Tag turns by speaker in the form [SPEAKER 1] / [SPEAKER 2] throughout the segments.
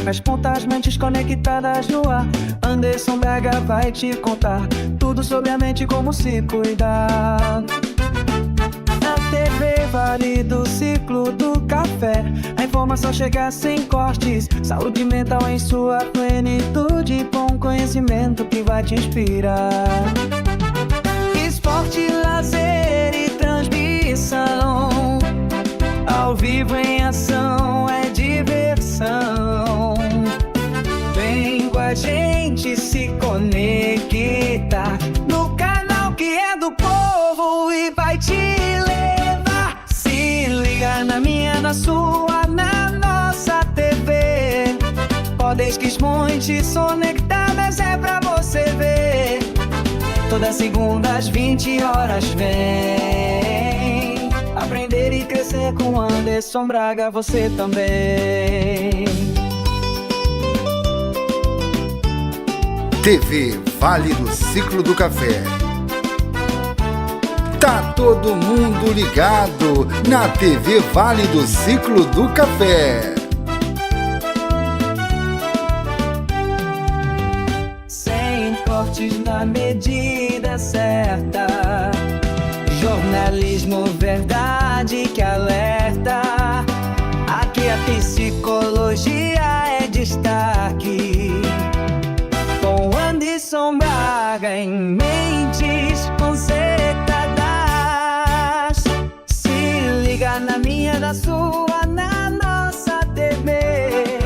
[SPEAKER 1] As pontas mentes conectadas no ar. Anderson Braga vai te contar tudo sobre a mente, como se cuidar. Na TV Vale do Ciclo do Café, a informação chega sem cortes. Saúde mental em sua plenitude, bom conhecimento que vai te inspirar. Esporte, lazer e transmissão, ao vivo em ação, é diversão. Vem com a gente se conectar no canal que é do povo e vai te levar. Se liga na minha, na sua, na nossa TV. Podes Quismontes conectadas é pra você ver. Toda segunda às 20 horas vem aprender e crescer com Anderson Braga, você também.
[SPEAKER 2] TV Vale do Ciclo do Café. Tá todo mundo ligado na TV Vale do Ciclo do Café.
[SPEAKER 1] Sem cortes, na medida certa. Jornalismo, verdade que alerta. Aqui a psicologia é destaque. Com Anderson Braga em mentes conectadas. Se liga na minha, na sua, na nossa TV.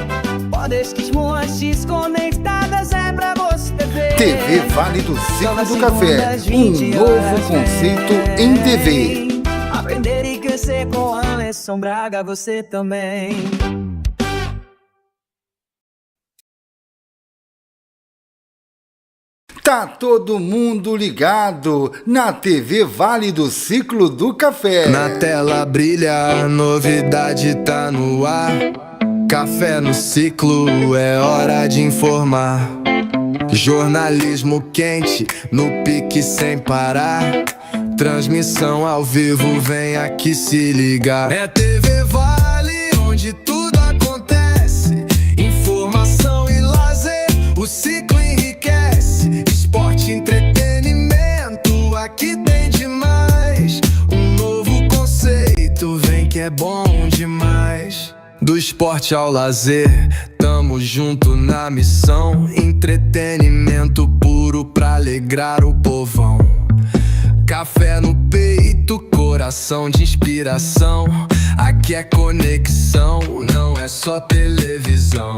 [SPEAKER 1] Podes Quismontes conectadas é pra você ver.
[SPEAKER 2] TV Vale do Ciclo do Café, um novo conceito em TV.
[SPEAKER 1] Aprender e crescer com Anderson Braga, você também.
[SPEAKER 2] Tá todo mundo ligado na TV Vale do Ciclo do Café.
[SPEAKER 3] Na tela brilha, a novidade tá no ar. Café no Ciclo, é hora de informar. Jornalismo quente, no pique sem parar. Transmissão ao vivo, vem aqui se ligar. É TV Vale, onde tudo acontece. Informação e lazer, o ciclo enriquece. Esporte, entretenimento, aqui tem demais. Um novo conceito, vem que é bom demais. Do esporte ao lazer, tamo junto na missão. Entretenimento puro pra alegrar o povão. Café no peito, coração de inspiração. Aqui é conexão, não é só televisão.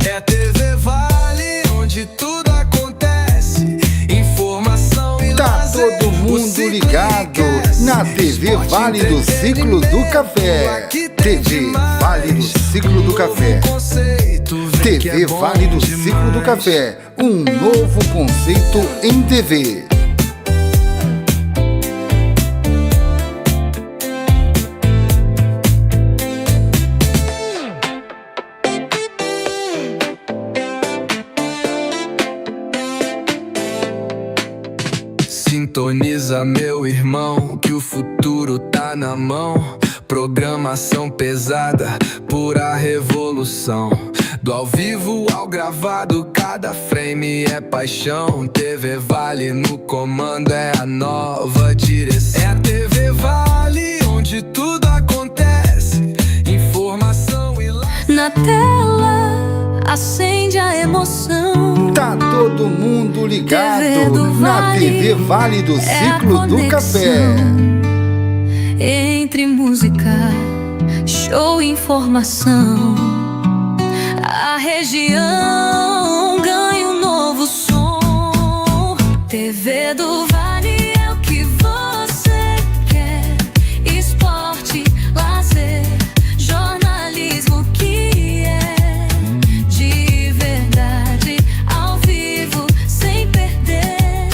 [SPEAKER 3] É TV Vale, onde tudo acontece. Informação e lazer,
[SPEAKER 2] todo mundo ligado na TV Vale do Ciclo do Café. TV Vale do Ciclo do Café. TV Vale do Ciclo do Café, um novo conceito em TV.
[SPEAKER 3] Sintoniza, meu irmão, que o futuro tá na mão. Programação pesada, pura revolução. Do ao vivo ao gravado, cada frame é paixão. TV Vale no comando, é a nova direção. É a TV Vale, onde tudo acontece. Informação e lazer.
[SPEAKER 4] Na tela, acende a emoção.
[SPEAKER 2] Tá todo mundo ligado na TV Vale do Ciclo do Café.
[SPEAKER 4] Entre música, show e informação. A região ganha um novo som. TV do Vale é o que você quer. Esporte, lazer, jornalismo que é de verdade, ao vivo, sem perder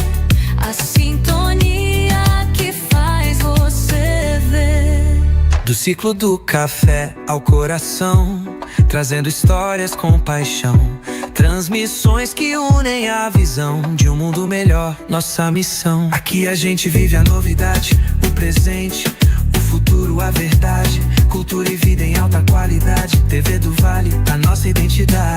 [SPEAKER 4] a sintonia que faz você ver.
[SPEAKER 5] Do ciclo do café ao coração, trazendo histórias com paixão. Transmissões que unem a visão de um mundo melhor, nossa missão. Aqui a gente vive a novidade, o presente, o futuro, a verdade. Cultura e vida em alta qualidade. TV do Vale, a nossa identidade.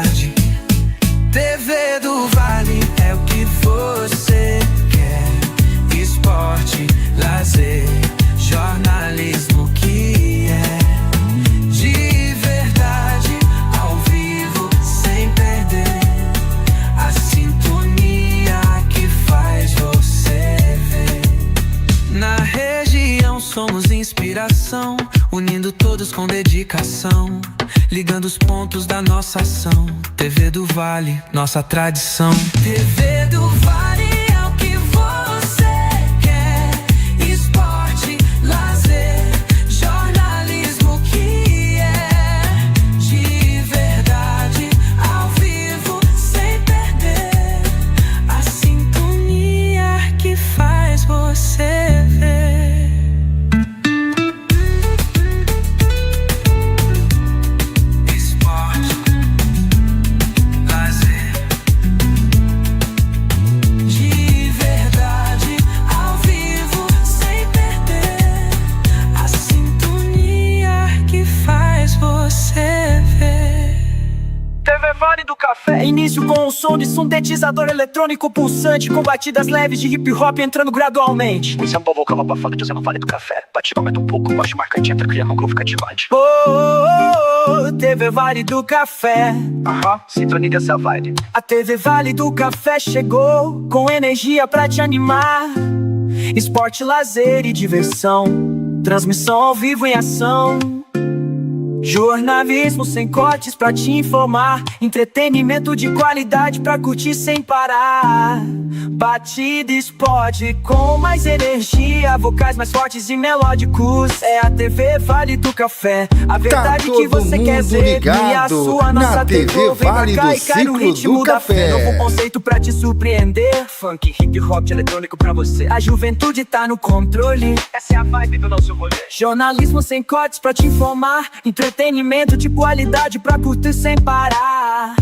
[SPEAKER 5] somos inspiração, unindo todos com dedicação, ligando os pontos da nossa ação. TV do Vale, nossa tradição. TV do Vale é o que você quer. Esporte, lazer, jornalismo que é de verdade, ao vivo, sem perder a sintonia que faz você ver.
[SPEAKER 1] TV Vale do Café. Início com o som de sintetizador eletrônico pulsante, com batidas leves de hip hop entrando gradualmente. Um sample vocal abafado de Vale do Café. Batida aumenta um pouco, baixo marcante, entra criando um groove cativante. TV Vale do Café. Sintoniza essa vibe. A TV Vale do Café chegou com energia pra te animar. Esporte, lazer e diversão, transmissão ao vivo em ação. Jornalismo sem cortes pra te informar, entretenimento de qualidade pra curtir sem parar. Batida explode com mais energia, vocais mais fortes e melódicos. É a TV Vale do Café, a verdade que você quer ver. E a sua nossa TV Vale do Ciclo do Café. Novo conceito pra te surpreender. Funk, hip hop, eletrônico pra você. A juventude tá no controle, essa é a vibe do nosso rolê. Jornalismo sem cortes pra te informar, entretenimento de qualidade pra curtir sem parar.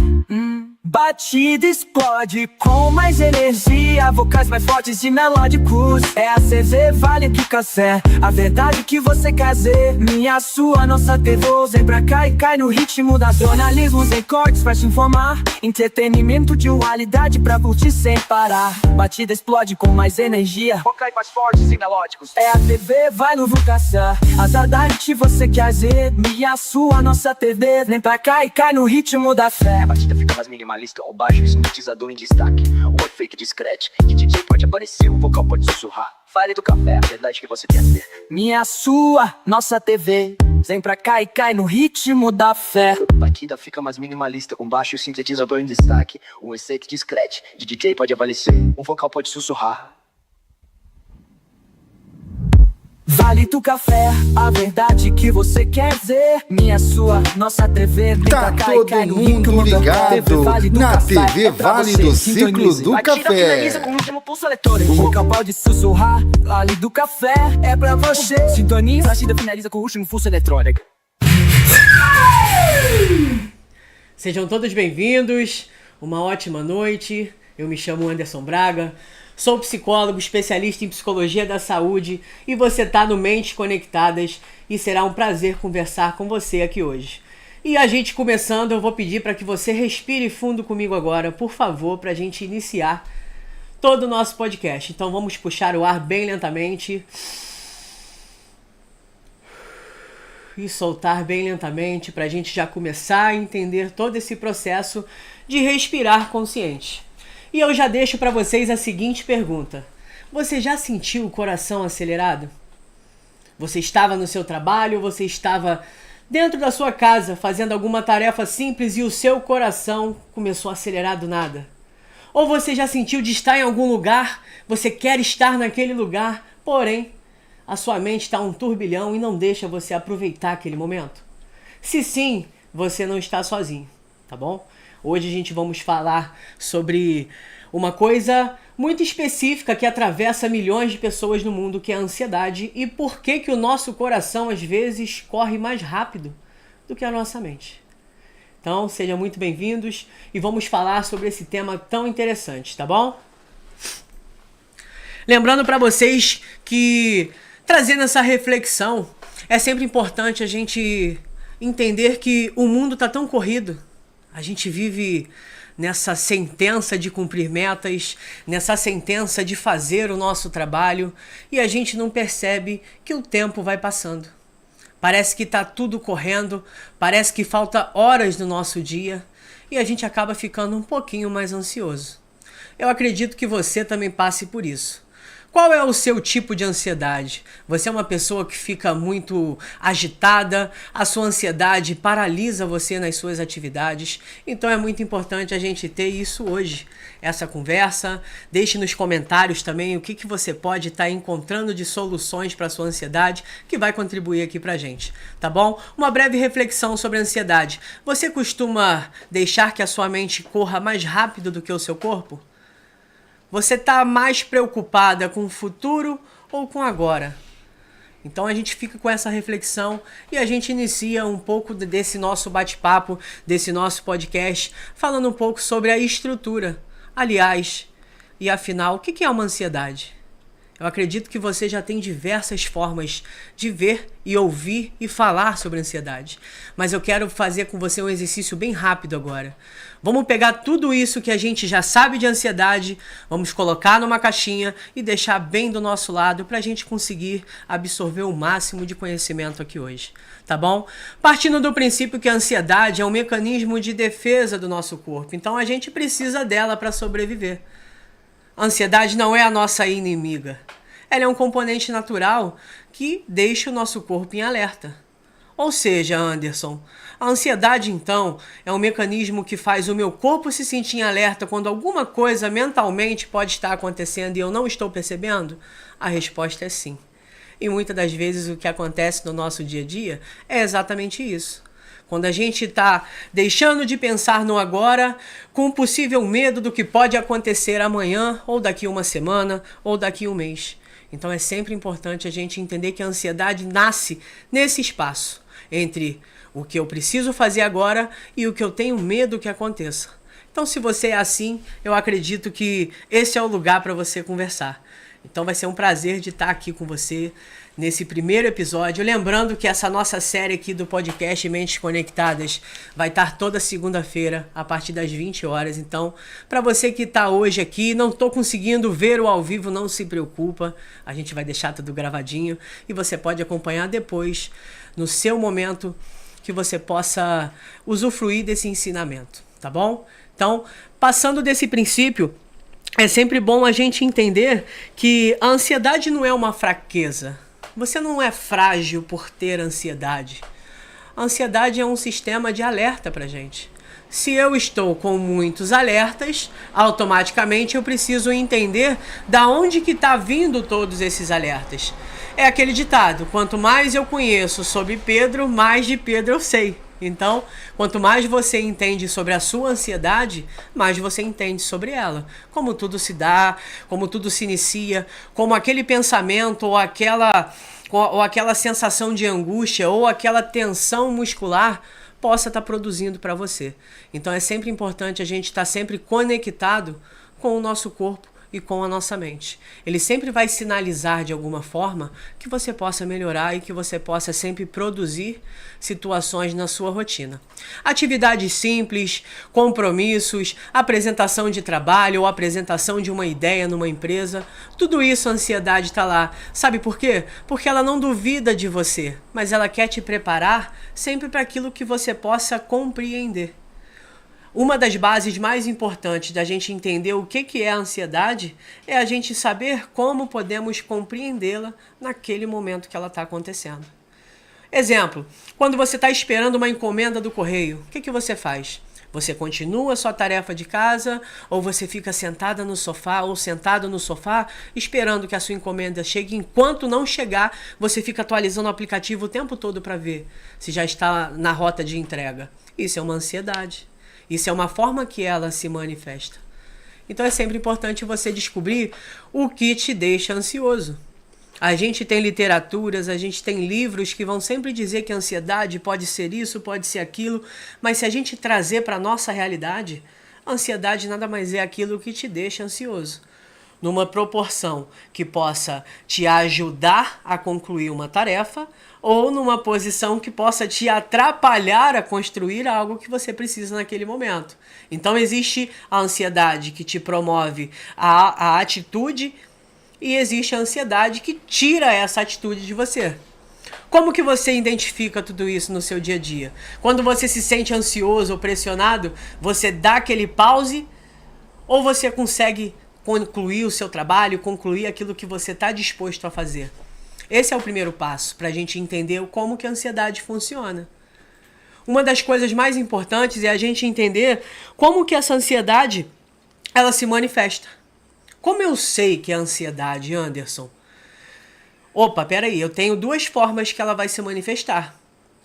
[SPEAKER 1] Batida explode com mais energia, vocais mais fortes e melódicos. É a TV Vale do Café, a verdade que você quer ver. Minha, sua, nossa TV, vem pra cá e cai no ritmo da jornalismo sem cortes pra te informar, entretenimento de qualidade pra curtir sem parar. Batida explode com mais energia, vocais mais fortes e melódicos. É a TV Vale do Café, a verdade que você quer ver. Minha, sua, nossa TV, vem pra cá e cai no ritmo da fé. A batida fica mais minimalista ao baixo, sintetizador em destaque, um efeito discreto, que DJ pode aparecer, um vocal pode sussurrar. Vale do Café, a verdade que você quer ter. Minha, sua, nossa TV, vem pra cá e cai no ritmo da fé. A batida fica mais minimalista, com baixo sintetizador em destaque, um efeito discreto, de DJ pode aparecer, um vocal pode sussurrar. Vale do Café, a verdade que você quer ver. Minha, sua, nossa TV, vem
[SPEAKER 2] Tá
[SPEAKER 1] pra cá e cai
[SPEAKER 2] todo
[SPEAKER 1] no
[SPEAKER 2] mundo
[SPEAKER 1] ritmo da fé.
[SPEAKER 2] ligado
[SPEAKER 1] Vale do
[SPEAKER 2] na
[SPEAKER 1] Café,
[SPEAKER 2] TV
[SPEAKER 1] é pra
[SPEAKER 2] Vale
[SPEAKER 1] você,
[SPEAKER 2] do
[SPEAKER 1] sintonize.
[SPEAKER 2] Ciclo do
[SPEAKER 1] Batida
[SPEAKER 2] Café.
[SPEAKER 1] finaliza com o último pulso eletrônico. O vocal pode sussurrar. Vale do Café, é pra você. Sintoniza. Batida finaliza com o último pulso eletrônico.
[SPEAKER 6] Sejam todos bem-vindos, uma ótima noite. Eu me chamo Anderson Braga, sou psicólogo, especialista em psicologia da saúde e você tá no Mentes Conectadas e será um prazer conversar com você aqui hoje. E a gente começando, eu vou pedir para que você respire fundo comigo agora, por favor, para a gente iniciar todo o nosso podcast. Então vamos puxar o ar bem lentamente e soltar bem lentamente para a gente já começar a entender todo esse processo de respirar consciente. E eu já deixo para vocês a seguinte pergunta: você já sentiu o coração acelerado? Você estava no seu trabalho, você estava dentro da sua casa fazendo alguma tarefa simples e o seu coração começou a acelerar do nada? Ou você já sentiu de estar em algum lugar, você quer estar naquele lugar, porém a sua mente está um turbilhão e não deixa você aproveitar aquele momento? Se sim, você não está sozinho, tá bom? Hoje a gente vamos falar sobre uma coisa muito específica que atravessa milhões de pessoas no mundo, que é a ansiedade, e por que que o nosso coração às vezes corre mais rápido do que a nossa mente. Então, sejam muito bem-vindos e vamos falar sobre esse tema tão interessante, tá bom? Lembrando para vocês que, trazendo essa reflexão, é sempre importante a gente entender que o mundo tá tão corrido. A gente vive nessa sentença de cumprir metas, nessa sentença de fazer o nosso trabalho, e a gente não percebe que o tempo vai passando. Parece que tá tudo correndo, parece que falta horas no nosso dia, e a gente acaba ficando um pouquinho mais ansioso. Eu acredito que você também passe por isso. Qual é o seu tipo de ansiedade? Você é uma pessoa que fica muito agitada, a sua ansiedade paralisa você nas suas atividades. Então é muito importante a gente ter isso hoje, essa conversa. Deixe nos comentários também o que você pode estar encontrando de soluções para a sua ansiedade, que vai contribuir aqui pra gente, tá bom? Uma breve reflexão sobre a ansiedade. Você costuma deixar que a sua mente corra mais rápido do que o seu corpo? Você está mais preocupada com o futuro ou com agora? Então a gente fica com essa reflexão e a gente inicia um pouco desse nosso bate-papo, desse nosso podcast, falando um pouco sobre a estrutura. Aliás, e afinal, o que é uma ansiedade? Eu acredito que você já tem diversas formas de ver e ouvir e falar sobre ansiedade. Mas eu quero fazer com você um exercício bem rápido agora. Vamos pegar tudo isso que a gente já sabe de ansiedade, vamos colocar numa caixinha e deixar bem do nosso lado para a gente conseguir absorver o máximo de conhecimento aqui hoje. Tá bom? Partindo do princípio que a ansiedade é um mecanismo de defesa do nosso corpo. Então a gente precisa dela para sobreviver. A ansiedade não é a nossa inimiga. Ela é um componente natural que deixa o nosso corpo em alerta. Ou seja, Anderson, a ansiedade, então, é um mecanismo que faz o meu corpo se sentir em alerta quando alguma coisa mentalmente pode estar acontecendo e eu não estou percebendo? A resposta é sim. E muitas das vezes o que acontece no nosso dia a dia é exatamente isso. Quando a gente está deixando de pensar no agora, com um possível medo do que pode acontecer amanhã, ou daqui uma semana, ou daqui um mês. Então é sempre importante a gente entender que a ansiedade nasce nesse espaço, entre o que eu preciso fazer agora e o que eu tenho medo que aconteça. Então se você é assim, eu acredito que esse é o lugar para você conversar. Então vai ser um prazer de estar aqui com você nesse primeiro episódio. Lembrando que essa nossa série aqui do podcast Mentes Conectadas vai estar toda segunda-feira a partir das 20 horas. Então, para você que está hoje aqui, não estou conseguindo ver o ao vivo, não se preocupa. A gente vai deixar tudo gravadinho e você pode acompanhar depois, no seu momento, que você possa usufruir desse ensinamento, tá bom? Então, passando desse princípio, é sempre bom a gente entender que a ansiedade não é uma fraqueza. Você não é frágil por ter ansiedade. A ansiedade é um sistema de alerta pra gente. Se eu estou com muitos alertas, automaticamente eu preciso entender da onde que está vindo todos esses alertas. É aquele ditado, quanto mais eu conheço sobre Pedro, mais de Pedro eu sei. Então, quanto mais você entende sobre a sua ansiedade, mais você entende sobre ela. Como tudo se dá, como tudo se inicia, como aquele pensamento ou aquela sensação de angústia ou aquela tensão muscular possa estar produzindo para você. Então é sempre importante a gente estar sempre conectado com o nosso corpo e com a nossa mente. Ele sempre vai sinalizar de alguma forma que você possa melhorar e que você possa sempre produzir situações na sua rotina. Atividades simples, compromissos, apresentação de trabalho ou apresentação de uma ideia numa empresa, tudo isso a ansiedade está lá. Sabe por quê? Porque ela não duvida de você, mas ela quer te preparar sempre para aquilo que você possa compreender. Uma das bases mais importantes da gente entender o que é a ansiedade é a gente saber como podemos compreendê-la naquele momento que ela está acontecendo. Exemplo, quando você está esperando uma encomenda do correio, o que você faz? Você continua a sua tarefa de casa ou você fica sentada no sofá ou sentado no sofá esperando que a sua encomenda chegue? Enquanto não chegar, você fica atualizando o aplicativo o tempo todo para ver se já está na rota de entrega. Isso é uma ansiedade. Isso é uma forma que ela se manifesta. Então é sempre importante você descobrir o que te deixa ansioso. A gente tem literaturas, a gente tem livros que vão sempre dizer que a ansiedade pode ser isso, pode ser aquilo, mas se a gente trazer para a nossa realidade, a ansiedade nada mais é aquilo que te deixa ansioso. Numa proporção que possa te ajudar a concluir uma tarefa ou numa posição que possa te atrapalhar a construir algo que você precisa naquele momento. Então existe a ansiedade que te promove a atitude e existe a ansiedade que tira essa atitude de você. Como que você identifica tudo isso no seu dia a dia? Quando você se sente ansioso ou pressionado, você dá aquele pause ou você consegue concluir o seu trabalho, concluir aquilo que você está disposto a fazer. Esse é o primeiro passo para a gente entender como que a ansiedade funciona. Uma das coisas mais importantes é a gente entender como que essa ansiedade ela se manifesta. Como eu sei que é ansiedade, Anderson? Opa, peraí, eu tenho duas formas que ela vai se manifestar.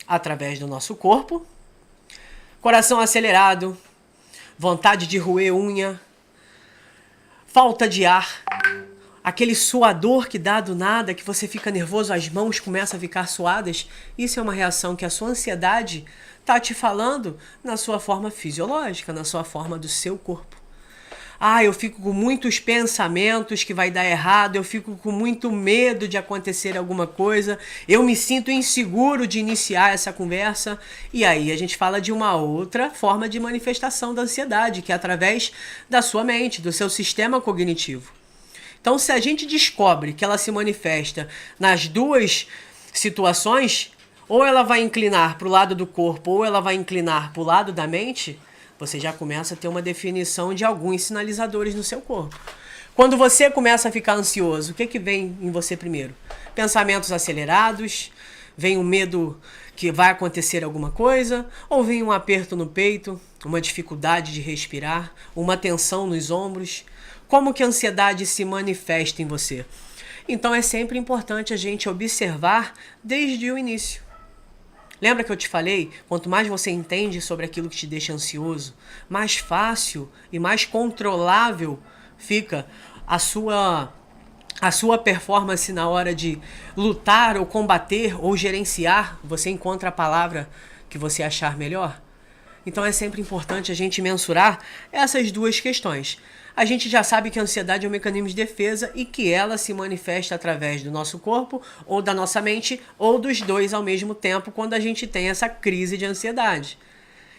[SPEAKER 6] Através do nosso corpo, coração acelerado, vontade de roer unha, falta de ar, aquele suador que dá do nada, que você fica nervoso, as mãos começam a ficar suadas. Isso é uma reação que a sua ansiedade está te falando na sua forma fisiológica, na sua forma do seu corpo. Eu fico com muitos pensamentos que vai dar errado, eu fico com muito medo de acontecer alguma coisa, eu me sinto inseguro de iniciar essa conversa. E aí a gente fala de uma outra forma de manifestação da ansiedade, que é através da sua mente, do seu sistema cognitivo. Então, se a gente descobre que ela se manifesta nas duas situações, ou ela vai inclinar para o lado do corpo, ou ela vai inclinar para o lado da mente, você já começa a ter uma definição de alguns sinalizadores no seu corpo. Quando você começa a ficar ansioso, o que vem em você primeiro? Pensamentos acelerados, vem um medo que vai acontecer alguma coisa, ou vem um aperto no peito, uma dificuldade de respirar, uma tensão nos ombros? Como que a ansiedade se manifesta em você? Então é sempre importante a gente observar desde o início. Lembra que eu te falei? Quanto mais você entende sobre aquilo que te deixa ansioso, mais fácil e mais controlável fica a sua performance na hora de lutar ou combater ou gerenciar. Você encontra a palavra que você achar melhor. Então é sempre importante a gente mensurar essas duas questões. A gente já sabe que a ansiedade é um mecanismo de defesa e que ela se manifesta através do nosso corpo ou da nossa mente ou dos dois ao mesmo tempo quando a gente tem essa crise de ansiedade.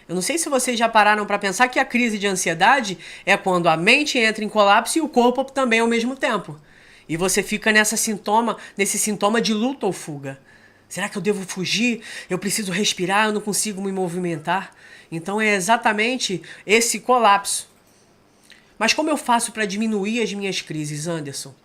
[SPEAKER 6] Eu não sei se vocês já pararam para pensar que a crise de ansiedade é quando a mente entra em colapso e o corpo também ao mesmo tempo. E você fica nesse sintoma de luta ou fuga. Será que eu devo fugir? Eu preciso respirar, eu não consigo me movimentar. Então é exatamente esse colapso. Mas como eu faço para diminuir as minhas crises, Anderson?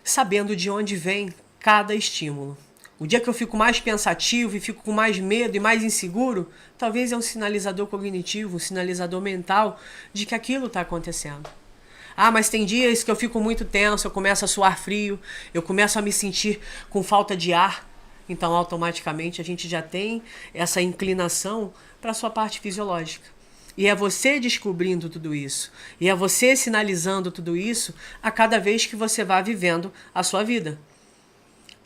[SPEAKER 6] Sabendo de onde vem cada estímulo. O dia que eu fico mais pensativo e fico com mais medo e mais inseguro, talvez é um sinalizador cognitivo, um sinalizador mental de que aquilo está acontecendo. Mas tem dias que eu fico muito tenso, eu começo a suar frio, eu começo a me sentir com falta de ar. Então, automaticamente, a gente já tem essa inclinação para a sua parte fisiológica. E é você descobrindo tudo isso. E é você sinalizando tudo isso a cada vez que você vai vivendo a sua vida.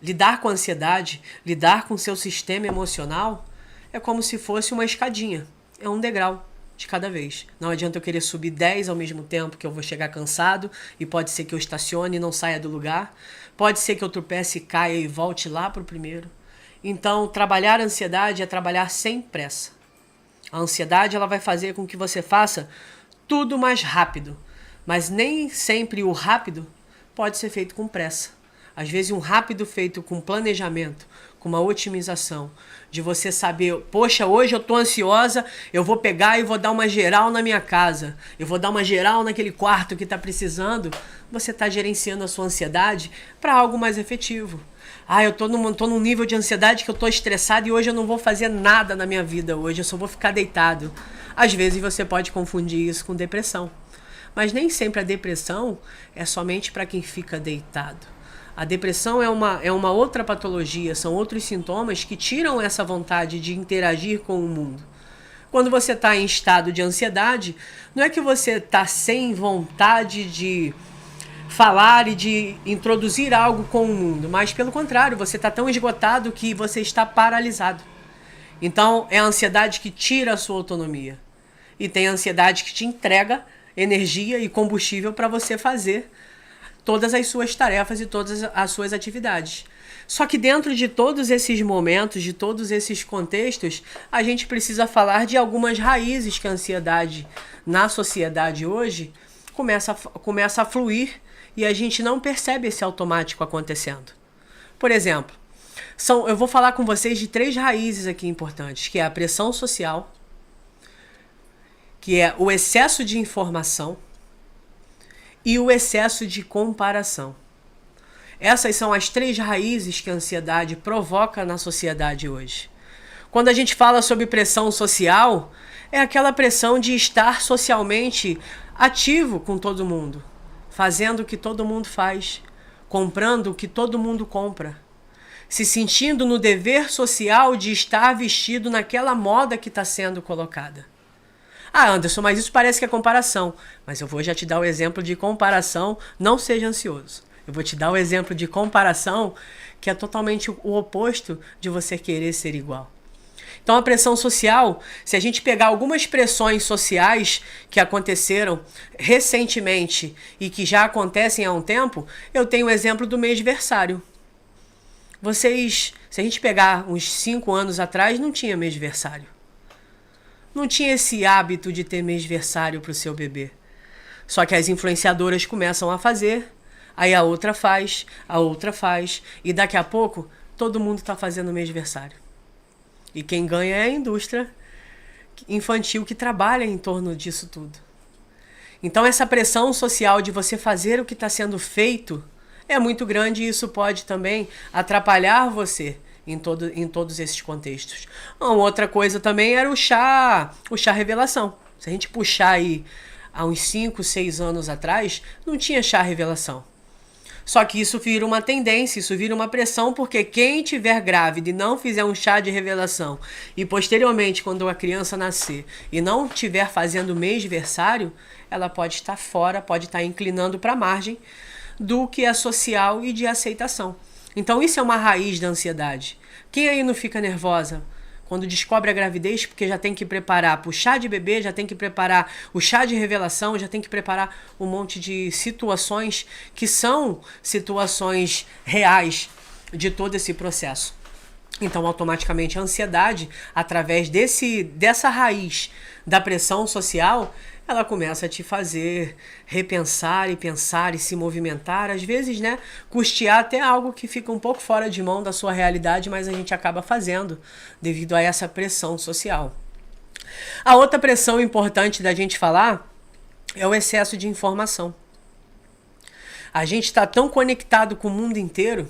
[SPEAKER 6] Lidar com a ansiedade, lidar com o seu sistema emocional é como se fosse uma escadinha. É um degrau de cada vez. Não adianta eu querer subir 10 ao mesmo tempo que eu vou chegar cansado e pode ser que eu estacione e não saia do lugar. Pode ser que eu tropece e caia e volte lá para o primeiro. Então, trabalhar a ansiedade é trabalhar sem pressa. A ansiedade ela vai fazer com que você faça tudo mais rápido, mas nem sempre o rápido pode ser feito com pressa. Às vezes um rápido feito com planejamento, com uma otimização, de você saber, poxa, hoje eu estou ansiosa, eu vou pegar e vou dar uma geral na minha casa, eu vou dar uma geral naquele quarto que está precisando. Você está gerenciando a sua ansiedade para algo mais efetivo. Eu tô num nível de ansiedade que eu tô estressado e hoje eu não vou fazer nada na minha vida hoje, eu só vou ficar deitado. Às vezes você pode confundir isso com depressão. Mas nem sempre a depressão é somente para quem fica deitado. A depressão é uma outra patologia, são outros sintomas que tiram essa vontade de interagir com o mundo. Quando você está em estado de ansiedade, não é que você está sem vontade de falar e de introduzir algo com o mundo, mas pelo contrário, você está tão esgotado que você está paralisado. Então é a ansiedade que tira a sua autonomia e tem a ansiedade que te entrega energia e combustível para você fazer todas as suas tarefas e todas as suas atividades. Só que dentro de todos esses momentos, de todos esses contextos, a gente precisa falar de algumas raízes que a ansiedade na sociedade hoje começa a fluir e a gente não percebe esse automático acontecendo. Por exemplo, eu vou falar com vocês de 3 raízes aqui importantes, que é a pressão social, que é o excesso de informação e o excesso de comparação. Essas são as 3 raízes que a ansiedade provoca na sociedade hoje. Quando a gente fala sobre pressão social, é aquela pressão de estar socialmente ativo com todo mundo, fazendo o que todo mundo faz, comprando o que todo mundo compra, se sentindo no dever social de estar vestido naquela moda que está sendo colocada. Ah, Anderson, mas isso parece que é comparação. Mas eu vou já te dar o exemplo de comparação, não seja ansioso. Eu vou te dar o exemplo de comparação que é totalmente o oposto de você querer ser igual. Então a pressão social, se a gente pegar algumas pressões sociais que aconteceram recentemente e que já acontecem há um tempo, eu tenho o exemplo do mêsversário. Se a gente pegar uns 5 anos atrás, não tinha mêsversário. Não tinha esse hábito de ter mêsversário para o seu bebê. Só que as influenciadoras começam a fazer, aí a outra faz, e daqui a pouco todo mundo está fazendo mêsversário. E quem ganha é a indústria infantil que trabalha em torno disso tudo. Então essa pressão social de você fazer o que está sendo feito é muito grande e isso pode também atrapalhar você em todos esses contextos. Outra coisa também era o chá revelação. Se a gente puxar aí há uns 5, 6 anos atrás, não tinha chá revelação. Só que isso vira uma tendência, isso vira uma pressão, porque quem tiver grávida e não fizer um chá de revelação e posteriormente, quando a criança nascer e não estiver fazendo mêsversário, ela pode estar fora, pode estar inclinando para a margem do que é social e de aceitação. Então isso é uma raiz da ansiedade. Quem aí não fica nervosa quando descobre a gravidez, porque já tem que preparar para o chá de bebê, já tem que preparar o chá de revelação, já tem que preparar um monte de situações que são situações reais de todo esse processo. Então, automaticamente, a ansiedade, através dessa raiz da pressão social, ela começa a te fazer repensar e pensar e se movimentar, às vezes, né, custear até algo que fica um pouco fora de mão da sua realidade, mas a gente acaba fazendo devido a essa pressão social. A outra pressão importante da gente falar é o excesso de informação. A gente está tão conectado com o mundo inteiro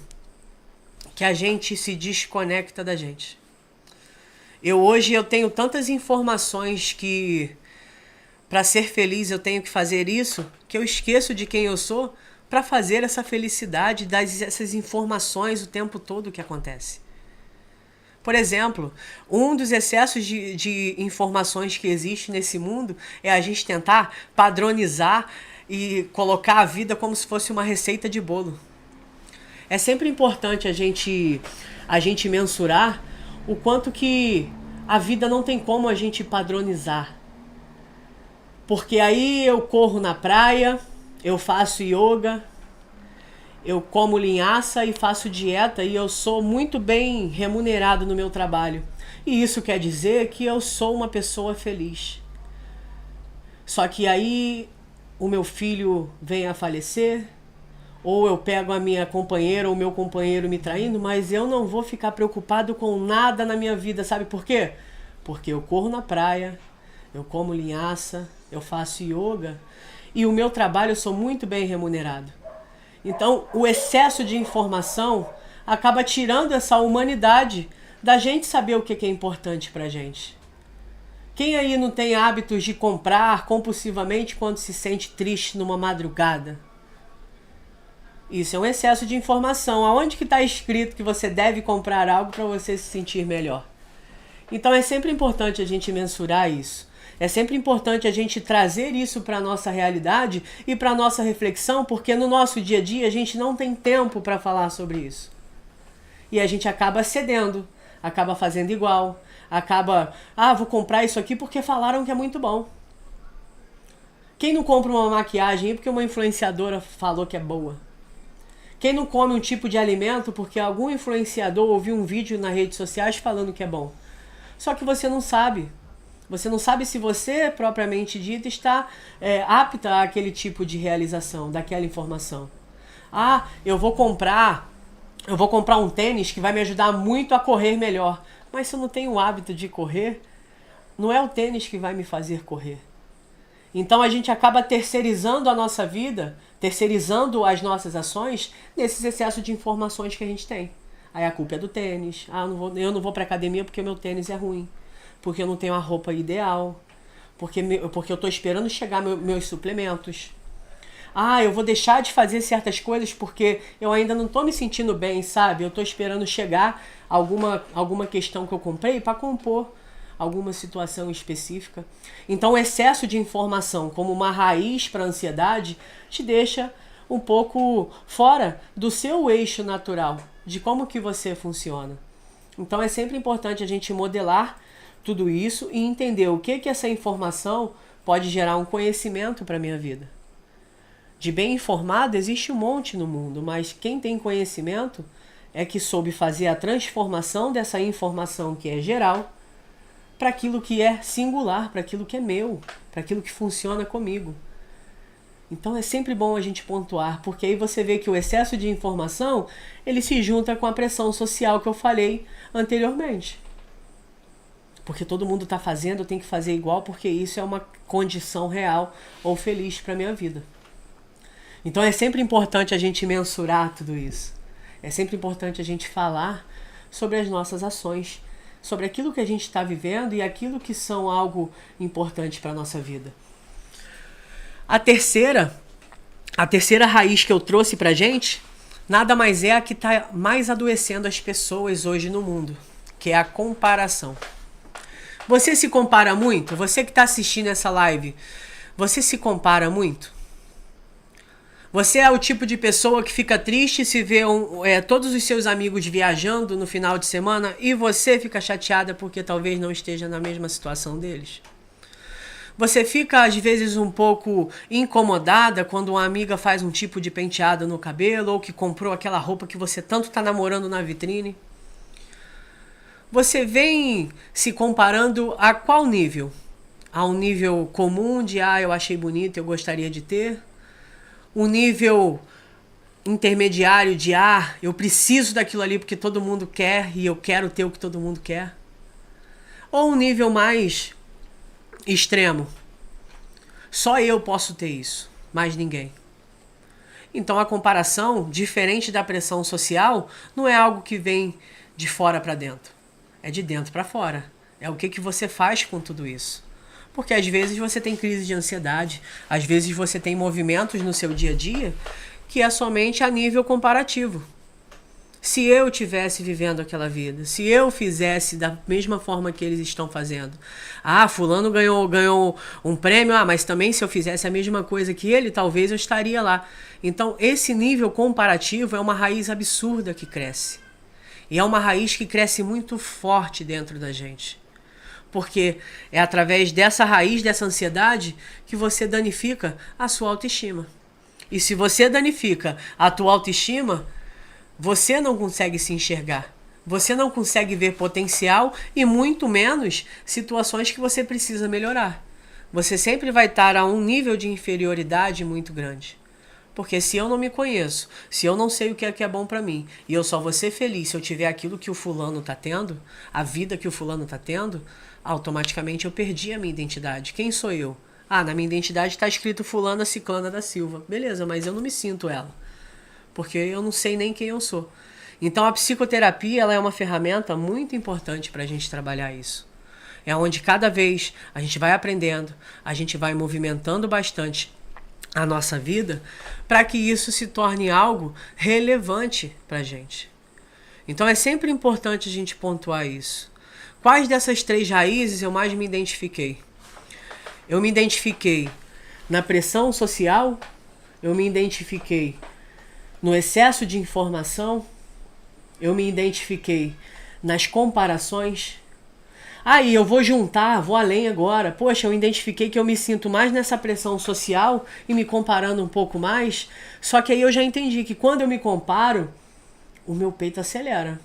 [SPEAKER 6] que a gente se desconecta da gente. Hoje eu tenho tantas informações que para ser feliz eu tenho que fazer isso, que eu esqueço de quem eu sou para fazer essa felicidade, essas informações o tempo todo que acontece. Por exemplo, um dos excessos de informações que existe nesse mundo é a gente tentar padronizar e colocar a vida como se fosse uma receita de bolo. É sempre importante a gente mensurar o quanto que a vida não tem como a gente padronizar. Porque aí eu corro na praia, eu faço yoga, eu como linhaça e faço dieta e eu sou muito bem remunerado no meu trabalho. E isso quer dizer que eu sou uma pessoa feliz. Só que aí o meu filho vem a falecer, ou eu pego a minha companheira ou o meu companheiro me traindo, mas eu não vou ficar preocupado com nada na minha vida, sabe por quê? Porque eu corro na praia, eu como linhaça, eu faço yoga e o meu trabalho eu sou muito bem remunerado. Então, o excesso de informação acaba tirando essa humanidade da gente saber o que é importante pra gente. Quem aí não tem hábitos de comprar compulsivamente quando se sente triste numa madrugada? Isso é um excesso de informação. Aonde que está escrito que você deve comprar algo para você se sentir melhor? Então é sempre importante a gente mensurar isso. É sempre importante a gente trazer isso para a nossa realidade e para a nossa reflexão, porque no nosso dia a dia a gente não tem tempo para falar sobre isso. E a gente acaba cedendo, acaba fazendo igual, vou comprar isso aqui porque falaram que é muito bom. Quem não compra uma maquiagem porque uma influenciadora falou que é boa? Quem não come um tipo de alimento porque algum influenciador ouviu um vídeo nas redes sociais falando que é bom? Só que você não sabe. Você não sabe se você, propriamente dito, está apta àquele tipo de realização, daquela informação. Eu vou comprar um tênis que vai me ajudar muito a correr melhor. Mas se eu não tenho o hábito de correr, não é o tênis que vai me fazer correr. Então a gente acaba terceirizando a nossa vida, terceirizando as nossas ações nesses excessos de informações que a gente tem. Aí a culpa é do tênis. Ah, eu não vou pra academia porque meu tênis é ruim. Porque eu não tenho a roupa ideal. Porque eu tô esperando chegar meus suplementos. Ah, eu vou deixar de fazer certas coisas porque eu ainda não tô me sentindo bem, sabe? Eu tô esperando chegar alguma questão que eu comprei para compor alguma situação específica. Então o excesso de informação como uma raiz para a ansiedade te deixa um pouco fora do seu eixo natural, de como que você funciona. Então é sempre importante a gente modelar tudo isso e entender o que essa informação pode gerar um conhecimento para a minha vida. De bem informado existe um monte no mundo, mas quem tem conhecimento é que soube fazer a transformação dessa informação que é geral para aquilo que é singular, para aquilo que é meu, para aquilo que funciona comigo. Então é sempre bom a gente pontuar, porque aí você vê que o excesso de informação, ele se junta com a pressão social que eu falei anteriormente. Porque todo mundo está fazendo, eu tenho que fazer igual, porque isso é uma condição real ou feliz para a minha vida. Então é sempre importante a gente mensurar tudo isso. É sempre importante a gente falar sobre as nossas ações, sobre aquilo que a gente está vivendo e aquilo que são algo importante para a nossa vida. A terceira raiz que eu trouxe para a gente, nada mais é a que está mais adoecendo as pessoas hoje no mundo, que é a comparação. Você se compara muito? Você que está assistindo essa live, você se compara muito? Você é o tipo de pessoa que fica triste se vê todos os seus amigos viajando no final de semana e você fica chateada porque talvez não esteja na mesma situação deles? Você fica às vezes um pouco incomodada quando uma amiga faz um tipo de penteado no cabelo ou que comprou aquela roupa que você tanto está namorando na vitrine? Você vem se comparando a qual nível? A um nível comum de eu achei bonito, eu gostaria de ter? Um nível intermediário de eu preciso daquilo ali porque todo mundo quer e eu quero ter o que todo mundo quer? Ou um nível mais extremo? Só eu posso ter isso, mais ninguém. Então a comparação, diferente da pressão social, não é algo que vem de fora para dentro. É de dentro para fora. É o que você faz com tudo isso. Porque às vezes você tem crise de ansiedade, às vezes você tem movimentos no seu dia a dia que é somente a nível comparativo. Se eu estivesse vivendo aquela vida, se eu fizesse da mesma forma que eles estão fazendo. Fulano ganhou um prêmio, mas também se eu fizesse a mesma coisa que ele, talvez eu estaria lá. Então esse nível comparativo é uma raiz absurda que cresce. E é uma raiz que cresce muito forte dentro da gente. Porque é através dessa raiz, dessa ansiedade, que você danifica a sua autoestima. E se você danifica a tua autoestima, você não consegue se enxergar. Você não consegue ver potencial e muito menos situações que você precisa melhorar. Você sempre vai estar a um nível de inferioridade muito grande. Porque se eu não me conheço, se eu não sei o que é bom pra mim, e eu só vou ser feliz se eu tiver aquilo que o fulano tá tendo, a vida que o fulano tá tendo, automaticamente eu perdi a minha identidade. Quem sou eu? Na minha identidade tá escrito fulana ciclana da Silva. Beleza, mas eu não me sinto ela. Porque eu não sei nem quem eu sou. Então a psicoterapia ela é uma ferramenta muito importante pra gente trabalhar isso. É onde cada vez a gente vai aprendendo, a gente vai movimentando bastante a nossa vida para que isso se torne algo relevante para a gente. Então é sempre importante a gente pontuar isso. Quais dessas três raízes eu mais me identifiquei? Eu me identifiquei na pressão social, eu me identifiquei no excesso de informação, eu me identifiquei nas comparações. Aí eu vou juntar, vou além agora. Poxa, eu identifiquei que eu me sinto mais nessa pressão social e me comparando um pouco mais. Só que aí eu já entendi que quando eu me comparo, o meu peito acelera.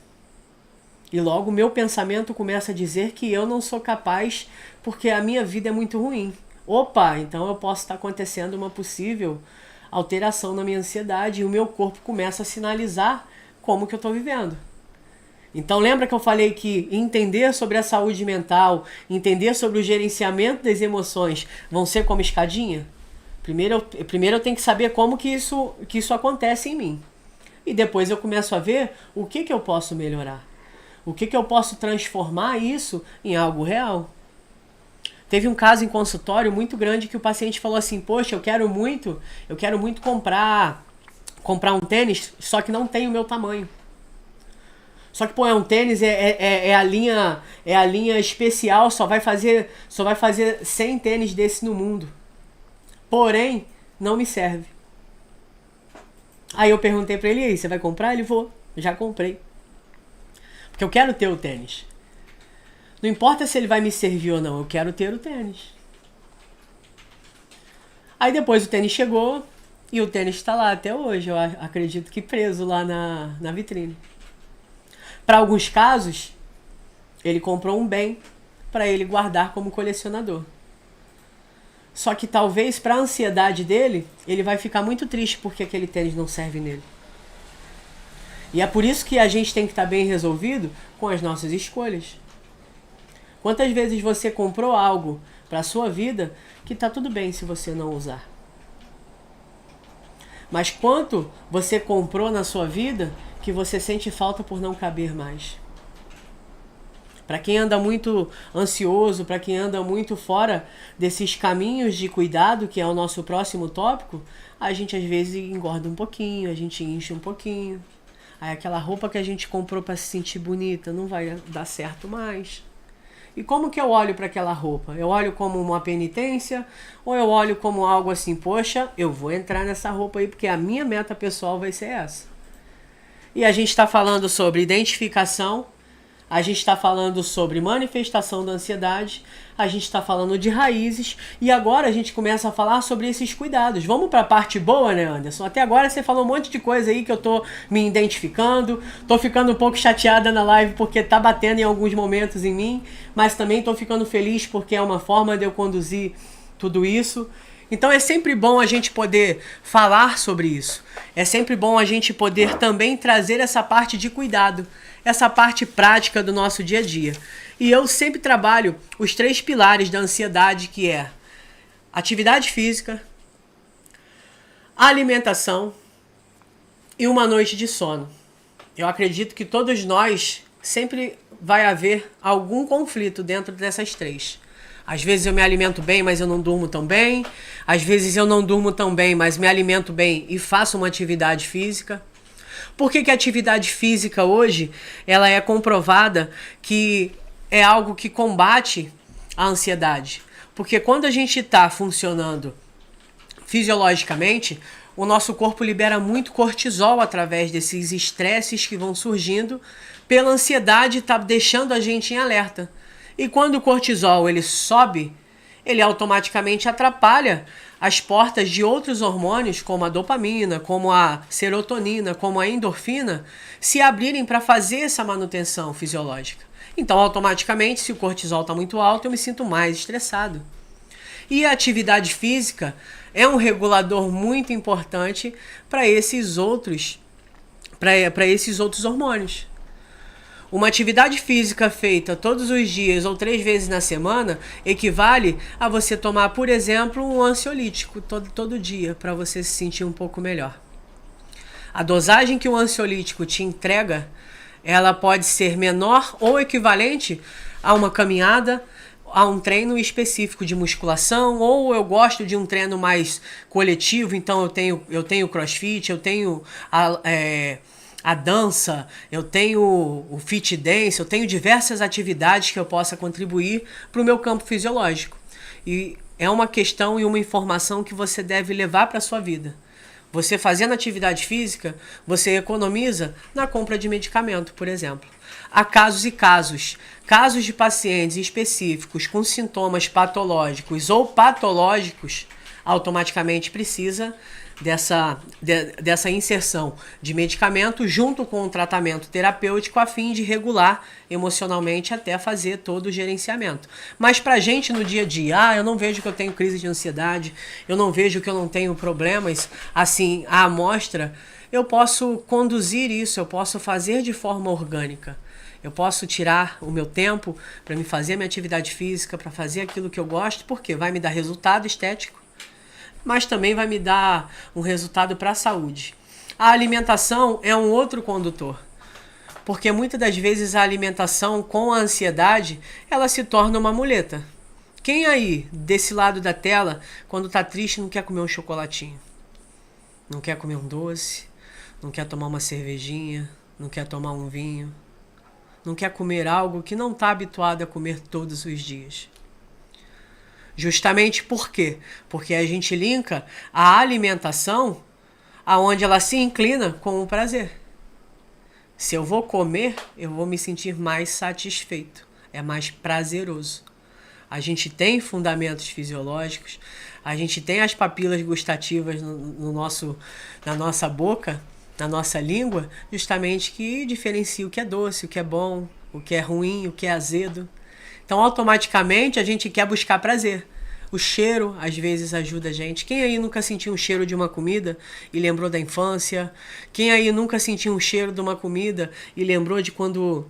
[SPEAKER 6] E logo o meu pensamento começa a dizer que eu não sou capaz porque a minha vida é muito ruim. Opa, então eu posso estar acontecendo uma possível alteração na minha ansiedade e o meu corpo começa a sinalizar como que eu estou vivendo. Então lembra que eu falei que entender sobre a saúde mental, entender sobre o gerenciamento das emoções vão ser como escadinha? Primeiro eu tenho que saber como que isso acontece em mim. E depois eu começo a ver o que eu posso melhorar. O que eu posso transformar isso em algo real. Teve um caso em consultório muito grande que o paciente falou assim, poxa, eu quero muito comprar um tênis, só que não tem o meu tamanho. Só que, é um tênis, é a linha especial, só vai fazer 100 tênis desse no mundo. Porém, não me serve. Aí eu perguntei pra ele, e aí, você vai comprar? Ele, vou, já comprei. Porque eu quero ter o tênis. Não importa se ele vai me servir ou não, eu quero ter o tênis. Aí depois o tênis chegou e o tênis está lá até hoje, eu acredito que preso lá na vitrine. Para alguns casos, ele comprou um bem para ele guardar como colecionador. Só que talvez para a ansiedade dele, ele vai ficar muito triste porque aquele tênis não serve nele. E é por isso que a gente tem que estar bem resolvido com as nossas escolhas. Quantas vezes você comprou algo para a sua vida que está tudo bem se você não usar? Mas quanto você comprou na sua vida que você sente falta por não caber mais? Para quem anda muito ansioso, para quem anda muito fora desses caminhos de cuidado, que é o nosso próximo tópico, a gente às vezes engorda um pouquinho, a gente enche um pouquinho. Aí aquela roupa que a gente comprou para se sentir bonita não vai dar certo mais. E como que eu olho para aquela roupa? Eu olho como uma penitência ou eu olho como algo assim, poxa, eu vou entrar nessa roupa aí porque a minha meta pessoal vai ser essa. E a gente está falando sobre identificação, a gente está falando sobre manifestação da ansiedade, a gente está falando de raízes e agora a gente começa a falar sobre esses cuidados. Vamos para a parte boa, né, Anderson? Até agora você falou um monte de coisa aí que eu tô me identificando, tô ficando um pouco chateada na live porque tá batendo em alguns momentos em mim, mas também tô ficando feliz porque é uma forma de eu conduzir tudo isso. Então é sempre bom a gente poder falar sobre isso. É sempre bom a gente poder também trazer essa parte de cuidado, essa parte prática do nosso dia a dia. E eu sempre trabalho os 3 pilares da ansiedade, que é atividade física, alimentação e uma noite de sono. Eu acredito que todos nós sempre vai haver algum conflito dentro dessas 3. Às vezes eu me alimento bem, mas eu não durmo tão bem. Às vezes eu não durmo tão bem, mas me alimento bem e faço uma atividade física. Por que a atividade física hoje ela é comprovada que é algo que combate a ansiedade? Porque quando a gente está funcionando fisiologicamente, o nosso corpo libera muito cortisol através desses estresses que vão surgindo pela ansiedade, tá deixando a gente em alerta. E quando o cortisol ele sobe, ele automaticamente atrapalha as portas de outros hormônios, como a dopamina, como a serotonina, como a endorfina, se abrirem para fazer essa manutenção fisiológica. Então, automaticamente, se o cortisol está muito alto, eu me sinto mais estressado. E a atividade física é um regulador muito importante para esses outros hormônios. Uma atividade física feita todos os dias ou 3 vezes na semana equivale a você tomar, por exemplo, um ansiolítico todo dia para você se sentir um pouco melhor. A dosagem que o ansiolítico te entrega, ela pode ser menor ou equivalente a uma caminhada, a um treino específico de musculação, ou eu gosto de um treino mais coletivo, então eu tenho crossfit, eu tenho a dança, eu tenho o fit dance, eu tenho diversas atividades que eu possa contribuir para o meu campo fisiológico. E é uma questão e uma informação que você deve levar para a sua vida. Você fazendo atividade física, você economiza na compra de medicamento, por exemplo. Há casos e casos. Casos de pacientes específicos com sintomas patológicos ou patológicos, automaticamente precisa dessa inserção de medicamento junto com o tratamento terapêutico a fim de regular emocionalmente até fazer todo o gerenciamento. Mas pra gente no dia a dia, eu não vejo que eu tenho crise de ansiedade, eu não vejo que eu não tenho problemas assim à amostra, eu posso conduzir isso, eu posso fazer de forma orgânica. Eu posso tirar o meu tempo para me fazer a minha atividade física, para fazer aquilo que eu gosto, porque vai me dar resultado estético, mas também vai me dar um resultado para a saúde. A alimentação é um outro condutor, porque muitas das vezes a alimentação com a ansiedade, ela se torna uma muleta. Quem aí, desse lado da tela, quando tá triste, não quer comer um chocolatinho? Não quer comer um doce? Não quer tomar uma cervejinha? Não quer tomar um vinho? Não quer comer algo que não está habituado a comer todos os dias? Justamente por quê? Porque a gente linka a alimentação aonde ela se inclina com o prazer. Se eu vou comer, eu vou me sentir mais satisfeito. É mais prazeroso. A gente tem fundamentos fisiológicos, a gente tem as papilas gustativas na nossa boca, na nossa língua, justamente que diferencia o que é doce, o que é bom, o que é ruim, o que é azedo. Então, automaticamente, a gente quer buscar prazer. O cheiro, às vezes, ajuda a gente. Quem aí nunca sentiu um cheiro de uma comida e lembrou da infância? Quem aí nunca sentiu um cheiro de uma comida e lembrou de quando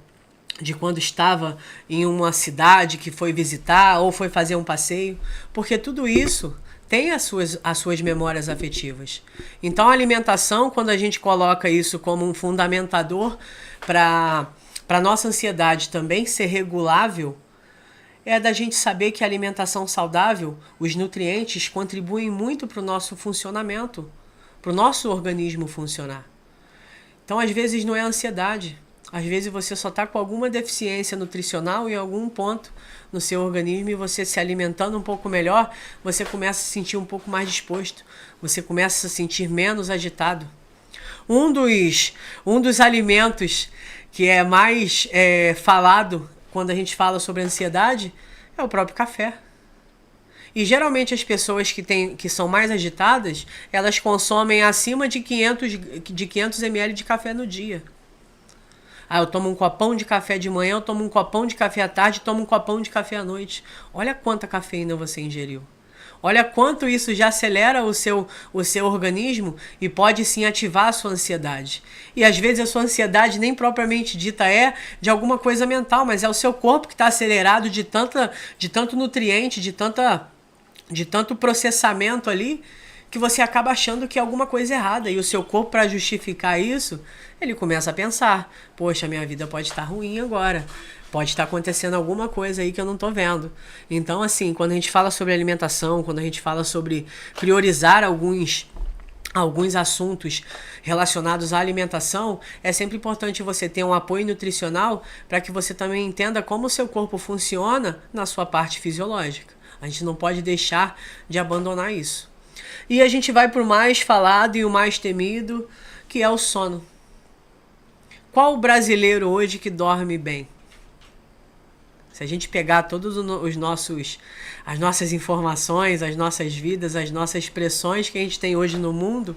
[SPEAKER 6] estava em uma cidade que foi visitar ou foi fazer um passeio? Porque tudo isso tem as suas memórias afetivas. Então, a alimentação, quando a gente coloca isso como um fundamentador para a nossa ansiedade também ser regulável, é da gente saber que a alimentação saudável, os nutrientes, contribuem muito para o nosso funcionamento, para o nosso organismo funcionar. Então, às vezes, não é ansiedade. Às vezes, você só está com alguma deficiência nutricional em algum ponto no seu organismo e você se alimentando um pouco melhor, você começa a se sentir um pouco mais disposto. Você começa a se sentir menos agitado. Um dos alimentos que é mais falado quando a gente fala sobre ansiedade é o próprio café. E geralmente as pessoas que são mais agitadas, elas consomem acima de 500 ml de café no dia. Eu tomo um copão de café de manhã, eu tomo um copão de café à tarde, tomo um copão de café à noite. Olha quanta cafeína você ingeriu. Olha quanto isso já acelera o seu organismo e pode sim ativar a sua ansiedade. E às vezes a sua ansiedade nem propriamente dita é de alguma coisa mental, mas é o seu corpo que está acelerado de tanto nutriente, de tanto processamento ali, que você acaba achando que é alguma coisa errada. E o seu corpo, para justificar isso, ele começa a pensar: poxa, minha vida pode estar ruim agora. Pode estar acontecendo alguma coisa aí que eu não estou vendo. Então, assim, quando a gente fala sobre alimentação, quando a gente fala sobre priorizar alguns assuntos relacionados à alimentação, é sempre importante você ter um apoio nutricional para que você também entenda como o seu corpo funciona na sua parte fisiológica. A gente não pode deixar de abandonar isso. E a gente vai para o mais falado e o mais temido, que é o sono. Qual o brasileiro hoje que dorme bem? Se a gente pegar todas as nossas informações, as nossas vidas, as nossas pressões que a gente tem hoje no mundo,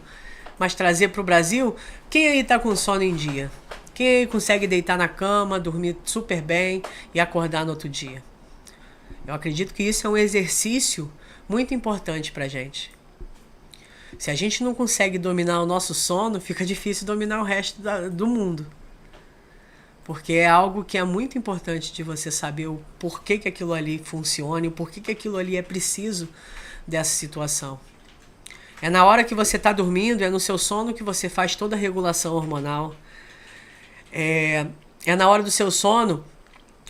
[SPEAKER 6] mas trazer para o Brasil, quem aí está com sono em dia? Quem aí consegue deitar na cama, dormir super bem e acordar no outro dia? Eu acredito que isso é um exercício muito importante para a gente. Se a gente não consegue dominar o nosso sono, fica difícil dominar o resto do mundo. Porque é algo que é muito importante de você saber o porquê que aquilo ali funciona e o porquê que aquilo ali é preciso dessa situação. É na hora que você está dormindo, é no seu sono que você faz toda a regulação hormonal. É na hora do seu sono,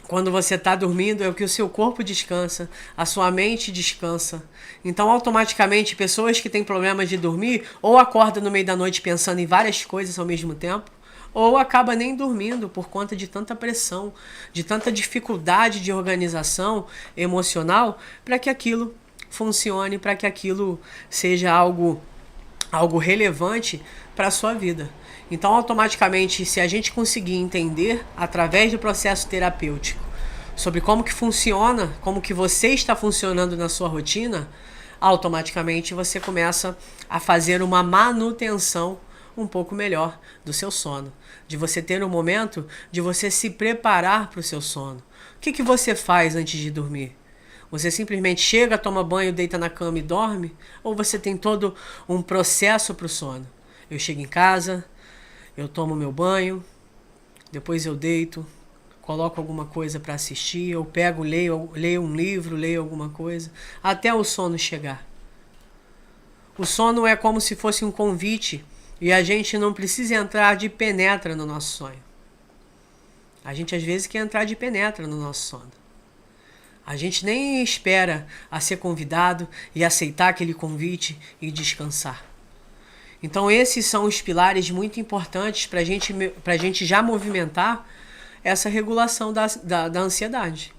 [SPEAKER 6] quando você está dormindo, é o que o seu corpo descansa, a sua mente descansa. Então, automaticamente, pessoas que têm problemas de dormir ou acordam no meio da noite pensando em várias coisas ao mesmo tempo, ou acaba nem dormindo por conta de tanta pressão, de tanta dificuldade de organização emocional para que aquilo funcione, para que aquilo seja algo relevante para a sua vida. Então, automaticamente, se a gente conseguir entender através do processo terapêutico sobre como que funciona, como que você está funcionando na sua rotina, automaticamente você começa a fazer uma manutenção um pouco melhor do seu sono, de você ter um momento de você se preparar para o seu sono. O que você faz antes de dormir? Você simplesmente chega, toma banho, deita na cama e dorme? Ou você tem todo um processo para o sono? Eu chego em casa, eu tomo meu banho, depois eu deito, coloco alguma coisa para assistir, eu pego, leio um livro, leio alguma coisa, até o sono chegar. O sono é como se fosse um convite e a gente não precisa entrar de penetra no nosso sonho. A gente às vezes quer entrar de penetra no nosso sono. A gente nem espera a ser convidado e aceitar aquele convite e descansar. Então esses são os pilares muito importantes para a gente já movimentar essa regulação da ansiedade.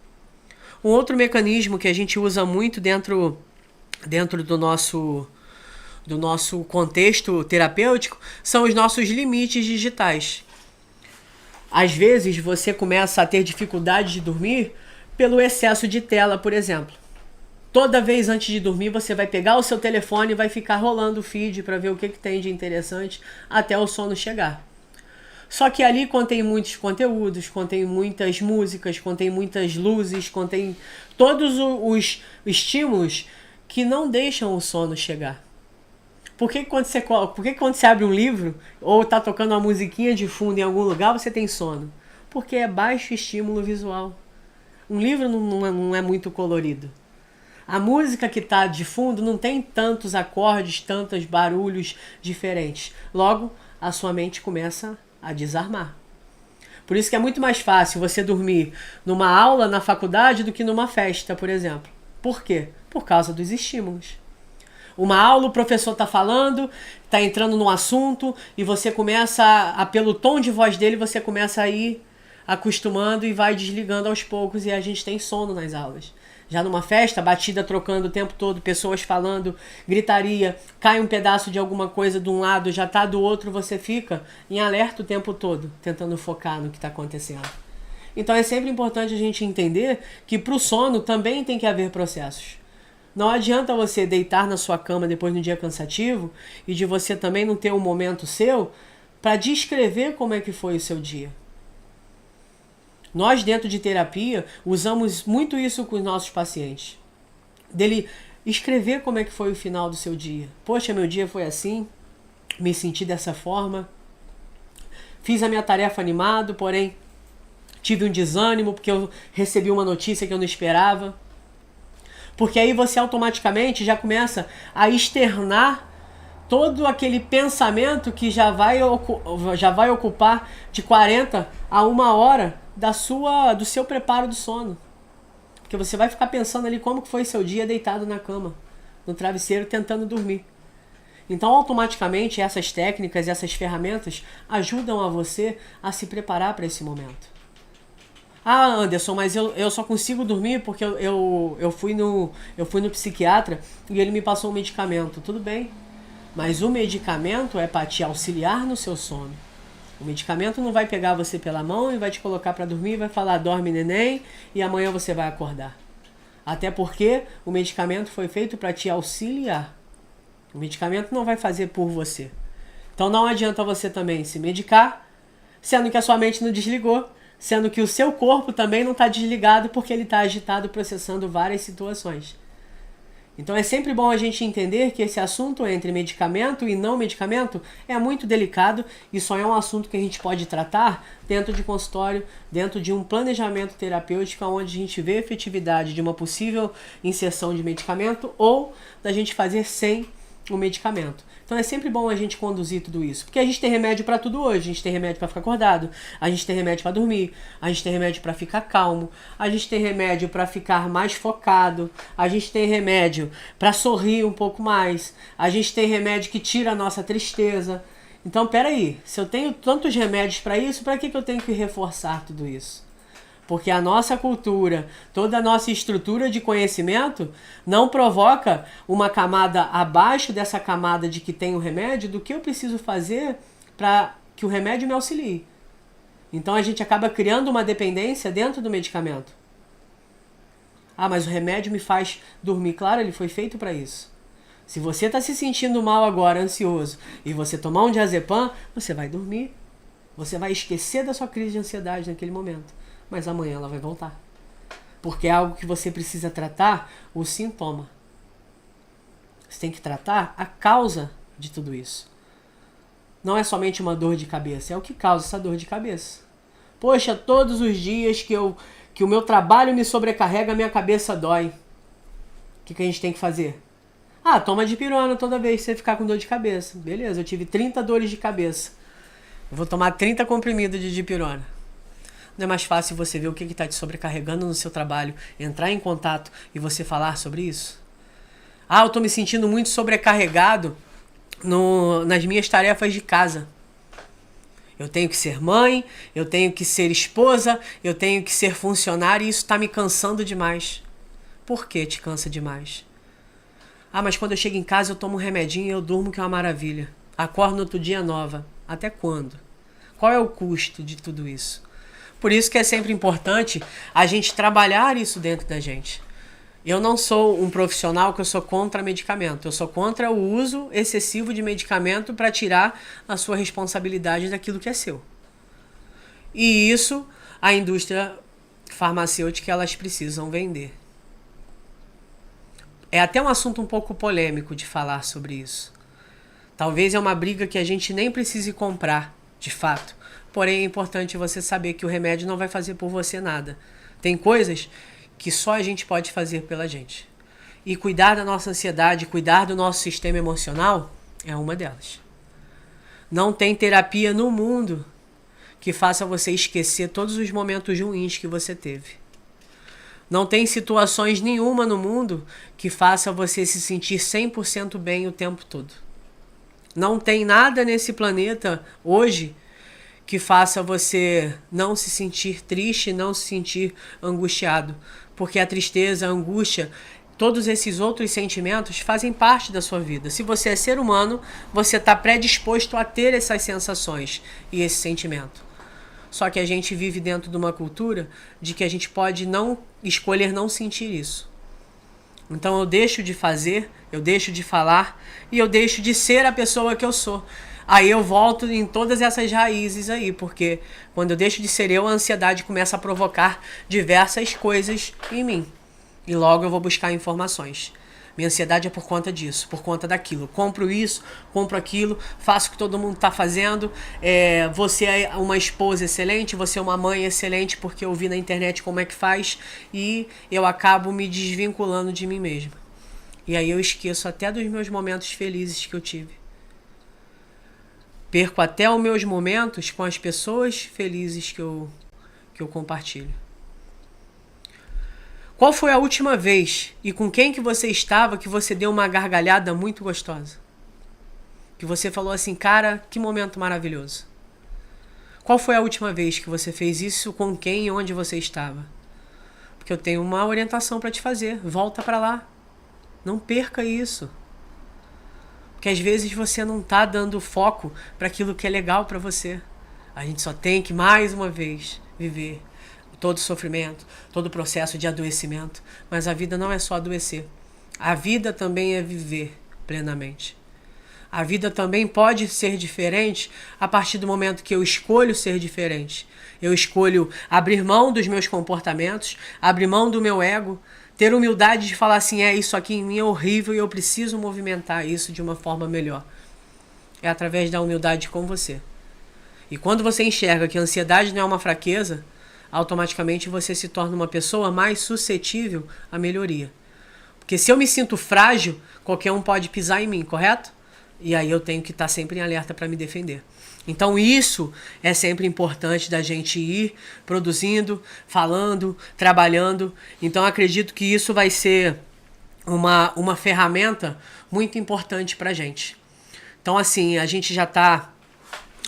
[SPEAKER 6] Um outro mecanismo que a gente usa muito dentro do nosso contexto terapêutico são os nossos limites digitais. Às vezes você começa a ter dificuldade de dormir pelo excesso de tela, por exemplo. Toda vez antes de dormir você vai pegar o seu telefone e vai ficar rolando o feed para ver o que tem de interessante até o sono chegar. Só que ali contém muitos conteúdos, contém muitas músicas, contém muitas luzes, contém todos os estímulos que não deixam o sono chegar. Por que quando você abre um livro ou está tocando uma musiquinha de fundo em algum lugar você tem sono? Porque é baixo estímulo visual. Um livro não é muito colorido. A música que está de fundo não tem tantos acordes, tantos barulhos diferentes. Logo, a sua mente começa a desarmar. Por isso que é muito mais fácil você dormir numa aula na faculdade do que numa festa, por exemplo. Por quê? Por causa dos estímulos. Uma aula, o professor está falando, está entrando num assunto e você começa, pelo tom de voz dele, você começa a ir acostumando e vai desligando aos poucos e a gente tem sono nas aulas. Já numa festa, batida trocando o tempo todo, pessoas falando, gritaria, cai um pedaço de alguma coisa de um lado, já está do outro, você fica em alerta o tempo todo, tentando focar no que está acontecendo. Então é sempre importante a gente entender que para o sono também tem que haver processos. Não adianta você deitar na sua cama depois de um dia cansativo e de você também não ter um momento seu para descrever como é que foi o seu dia. Nós, dentro de terapia, usamos muito isso com os nossos pacientes. Dele escrever como é que foi o final do seu dia. Poxa, meu dia foi assim, me senti dessa forma, fiz a minha tarefa animado, porém tive um desânimo porque eu recebi uma notícia que eu não esperava. Porque aí você automaticamente já começa a externar todo aquele pensamento que já vai ocupar de 40 a 1 hora do seu preparo do sono. Porque você vai ficar pensando ali como que foi seu dia deitado na cama, no travesseiro, tentando dormir. Então, automaticamente, essas técnicas, essas ferramentas ajudam a você a se preparar para esse momento. Ah, Anderson, mas eu só consigo dormir porque eu fui no psiquiatra e ele me passou um medicamento. Tudo bem, mas o medicamento é para te auxiliar no seu sono. O medicamento não vai pegar você pela mão e vai te colocar para dormir e vai falar, dorme neném, e amanhã você vai acordar. Até porque o medicamento foi feito para te auxiliar. O medicamento não vai fazer por você. Então não adianta você também se medicar, sendo que a sua mente não desligou, sendo que o seu corpo também não está desligado porque ele está agitado processando várias situações. Então é sempre bom a gente entender que esse assunto entre medicamento e não medicamento é muito delicado e só é um assunto que a gente pode tratar dentro de consultório, dentro de um planejamento terapêutico onde a gente vê a efetividade de uma possível inserção de medicamento ou da gente fazer sem o medicamento. Então é sempre bom a gente conduzir tudo isso, porque a gente tem remédio para tudo hoje. A gente tem remédio para ficar acordado, a gente tem remédio para dormir, a gente tem remédio para ficar calmo, a gente tem remédio para ficar mais focado, a gente tem remédio para sorrir um pouco mais, a gente tem remédio que tira a nossa tristeza. Então peraí, se eu tenho tantos remédios para isso, para que eu tenho que reforçar tudo isso? Porque a nossa cultura, toda a nossa estrutura de conhecimento não provoca uma camada abaixo dessa camada de que tem o remédio do que eu preciso fazer para que o remédio me auxilie. Então a gente acaba criando uma dependência dentro do medicamento. Ah, mas o remédio me faz dormir. Claro, ele foi feito para isso. Se você está se sentindo mal agora, ansioso, e você tomar um diazepam, você vai dormir. Você vai esquecer da sua crise de ansiedade naquele momento. Mas amanhã ela vai voltar. Porque é algo que você precisa tratar o sintoma. Você tem que tratar a causa de tudo isso. Não é somente uma dor de cabeça, é o que causa essa dor de cabeça. Poxa, todos os dias que o meu trabalho me sobrecarrega, a minha cabeça dói. O que a gente tem que fazer? Toma dipirona toda vez que você ficar com dor de cabeça. Beleza, eu tive 30 dores de cabeça. Eu vou tomar 30 comprimidos de dipirona. Não é mais fácil você ver o que está te sobrecarregando no seu trabalho, entrar em contato e você falar sobre isso? Eu estou me sentindo muito sobrecarregado nas minhas tarefas de casa. Eu tenho que ser mãe, eu tenho que ser esposa, eu tenho que ser funcionária e isso está me cansando demais. Por que te cansa demais? Mas quando eu chego em casa eu tomo um remedinho e eu durmo, que é uma maravilha. Acordo no outro dia nova. Até quando? Qual é o custo de tudo isso? Por isso que é sempre importante a gente trabalhar isso dentro da gente. Eu não sou um profissional que eu sou contra medicamento. Eu sou contra o uso excessivo de medicamento para tirar a sua responsabilidade daquilo que é seu. E isso a indústria farmacêutica, elas precisam vender. É até um assunto um pouco polêmico de falar sobre isso. Talvez é uma briga que a gente nem precise comprar, de fato. Porém, é importante você saber que o remédio não vai fazer por você nada. Tem coisas que só a gente pode fazer pela gente. E cuidar da nossa ansiedade, cuidar do nosso sistema emocional é uma delas. Não tem terapia no mundo que faça você esquecer todos os momentos ruins que você teve. Não tem situações nenhuma no mundo que faça você se sentir 100% bem o tempo todo. Não tem nada nesse planeta hoje que faça você não se sentir triste, não se sentir angustiado. Porque a tristeza, a angústia, todos esses outros sentimentos fazem parte da sua vida. Se você é ser humano, você está predisposto a ter essas sensações e esse sentimento. Só que a gente vive dentro de uma cultura de que a gente pode não escolher não sentir isso. Então eu deixo de fazer, eu deixo de falar e eu deixo de ser a pessoa que eu sou. Aí eu volto em todas essas raízes aí, porque quando eu deixo de ser eu, a ansiedade começa a provocar diversas coisas em mim. E logo eu vou buscar informações. Minha ansiedade é por conta disso, por conta daquilo. Compro isso, compro aquilo, faço o que todo mundo está fazendo. Você é uma esposa excelente, você é uma mãe excelente, porque eu vi na internet como é que faz. E eu acabo me desvinculando de mim mesma. E aí eu esqueço até dos meus momentos felizes que eu tive. Perco até os meus momentos com as pessoas felizes que eu compartilho. Qual foi a última vez e com quem que você estava que você deu uma gargalhada muito gostosa? Que você falou assim, cara, que momento maravilhoso. Qual foi a última vez que você fez isso, com quem e onde você estava? Porque eu tenho uma orientação para te fazer. Volta para lá. Não perca isso. Porque às vezes você não está dando foco para aquilo que é legal para você. A gente só tem que, mais uma vez, viver todo sofrimento, todo processo de adoecimento. Mas a vida não é só adoecer. A vida também é viver plenamente. A vida também pode ser diferente a partir do momento que eu escolho ser diferente. Eu escolho abrir mão dos meus comportamentos, abrir mão do meu ego, ter humildade de falar assim, isso aqui em mim é horrível e eu preciso movimentar isso de uma forma melhor. É através da humildade com você. E quando você enxerga que a ansiedade não é uma fraqueza, automaticamente você se torna uma pessoa mais suscetível à melhoria. Porque se eu me sinto frágil, qualquer um pode pisar em mim, correto? E aí eu tenho que estar sempre em alerta para me defender. Então isso é sempre importante da gente ir produzindo, falando, trabalhando. Então acredito que isso vai ser uma ferramenta muito importante para a gente. Então assim, a gente já está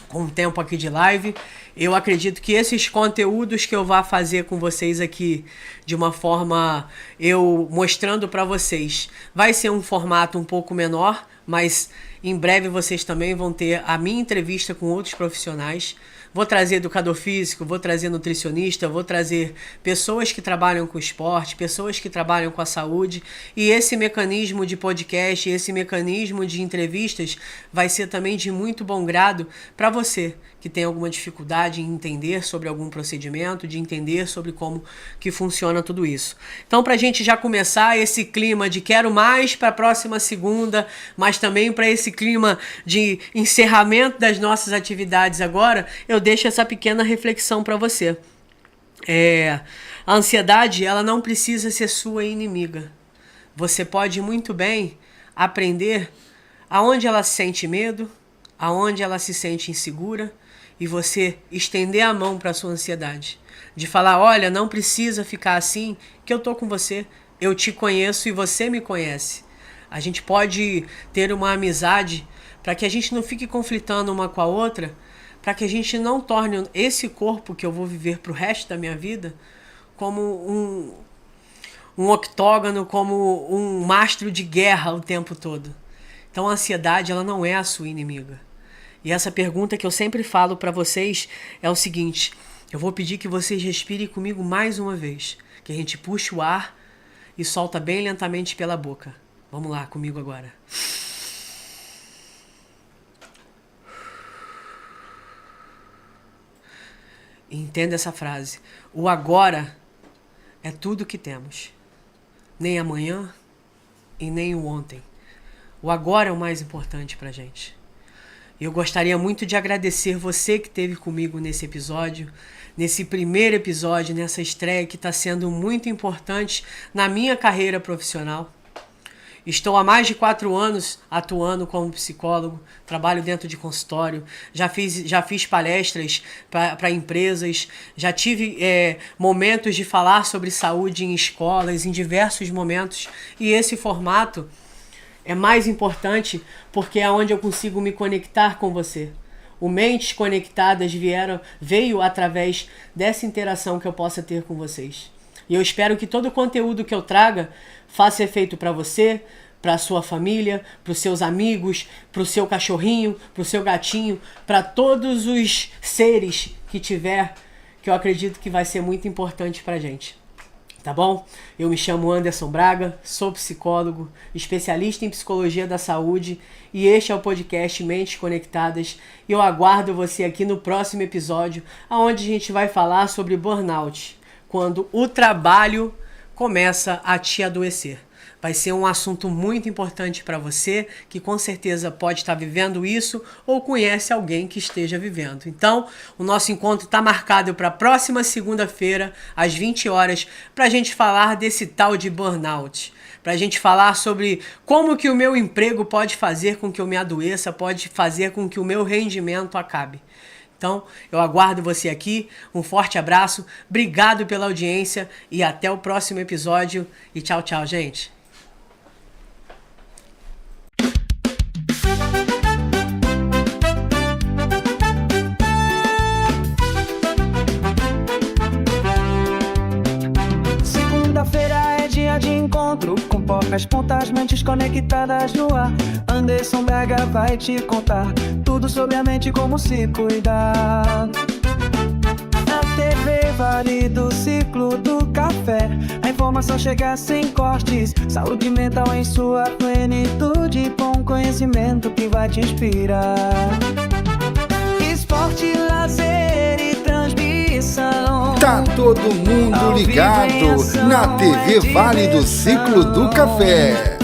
[SPEAKER 6] com um tempo aqui de live. Eu acredito que esses conteúdos que eu vá fazer com vocês aqui, de uma forma eu mostrando para vocês, vai ser um formato um pouco menor, mas em breve vocês também vão ter a minha entrevista com outros profissionais. Vou trazer educador físico, vou trazer nutricionista, vou trazer pessoas que trabalham com esporte, pessoas que trabalham com a saúde. E esse mecanismo de podcast, esse mecanismo de entrevistas vai ser também de muito bom grado para você que tem alguma dificuldade em entender sobre algum procedimento, de entender sobre como que funciona tudo isso. Então, para a gente já começar esse clima de quero mais para a próxima segunda, mas também para esse clima de encerramento das nossas atividades agora, eu deixo essa pequena reflexão para você. A ansiedade, ela não precisa ser sua inimiga. Você pode muito bem aprender aonde ela sente medo, aonde ela se sente insegura, e você estender a mão para a sua ansiedade. De falar, olha, não precisa ficar assim, que eu tô com você, eu te conheço e você me conhece. A gente pode ter uma amizade para que a gente não fique conflitando uma com a outra, para que a gente não torne esse corpo que eu vou viver pro resto da minha vida como um octógono, como um mastro de guerra o tempo todo. Então a ansiedade, ela não é a sua inimiga. E essa pergunta que eu sempre falo para vocês é o seguinte: eu vou pedir que vocês respirem comigo mais uma vez, que a gente puxe o ar e solta bem lentamente pela boca. Vamos lá comigo agora. Entenda essa frase. O agora é tudo que temos. Nem amanhã e nem o ontem. O agora é o mais importante pra gente. Eu gostaria muito de agradecer você que esteve comigo nesse episódio, nesse primeiro episódio, nessa estreia que está sendo muito importante na minha carreira profissional. Estou há mais de 4 anos atuando como psicólogo, trabalho dentro de consultório, já fiz palestras para empresas, já tive momentos de falar sobre saúde em escolas, em diversos momentos, e esse formato é mais importante porque é onde eu consigo me conectar com você. O Mentes Conectadas veio através dessa interação que eu possa ter com vocês. E eu espero que todo o conteúdo que eu traga faça efeito para você, para a sua família, para os seus amigos, para o seu cachorrinho, para o seu gatinho, para todos os seres que tiver, que eu acredito que vai ser muito importante para a gente. Tá bom? Eu me chamo Anderson Braga, sou psicólogo, especialista em psicologia da saúde, e este é o podcast Mentes Conectadas, e eu aguardo você aqui no próximo episódio, onde a gente vai falar sobre burnout, quando o trabalho começa a te adoecer. Vai ser um assunto muito importante para você, que com certeza pode estar vivendo isso ou conhece alguém que esteja vivendo. Então, o nosso encontro está marcado para a próxima segunda-feira, às 20 horas, para a gente falar desse tal de burnout. Para a gente falar sobre como que o meu emprego pode fazer com que eu me adoeça, pode fazer com que o meu rendimento acabe. Então, eu aguardo você aqui, um forte abraço, obrigado pela audiência e até o próximo episódio. E tchau, tchau, gente.
[SPEAKER 1] Segunda-feira é dia de encontro, com poucas pontas, mentes conectadas no ar. Anderson Braga vai te contar tudo sobre a mente, como se cuidar. A TV Vale do Ciclo do Café, a informação chega sem cortes, saúde mental em sua plenitude, bom conhecimento que vai te inspirar. Esporte, lazer e transmissão.
[SPEAKER 2] Tá todo mundo ligado na TV Vale do Ciclo do Café.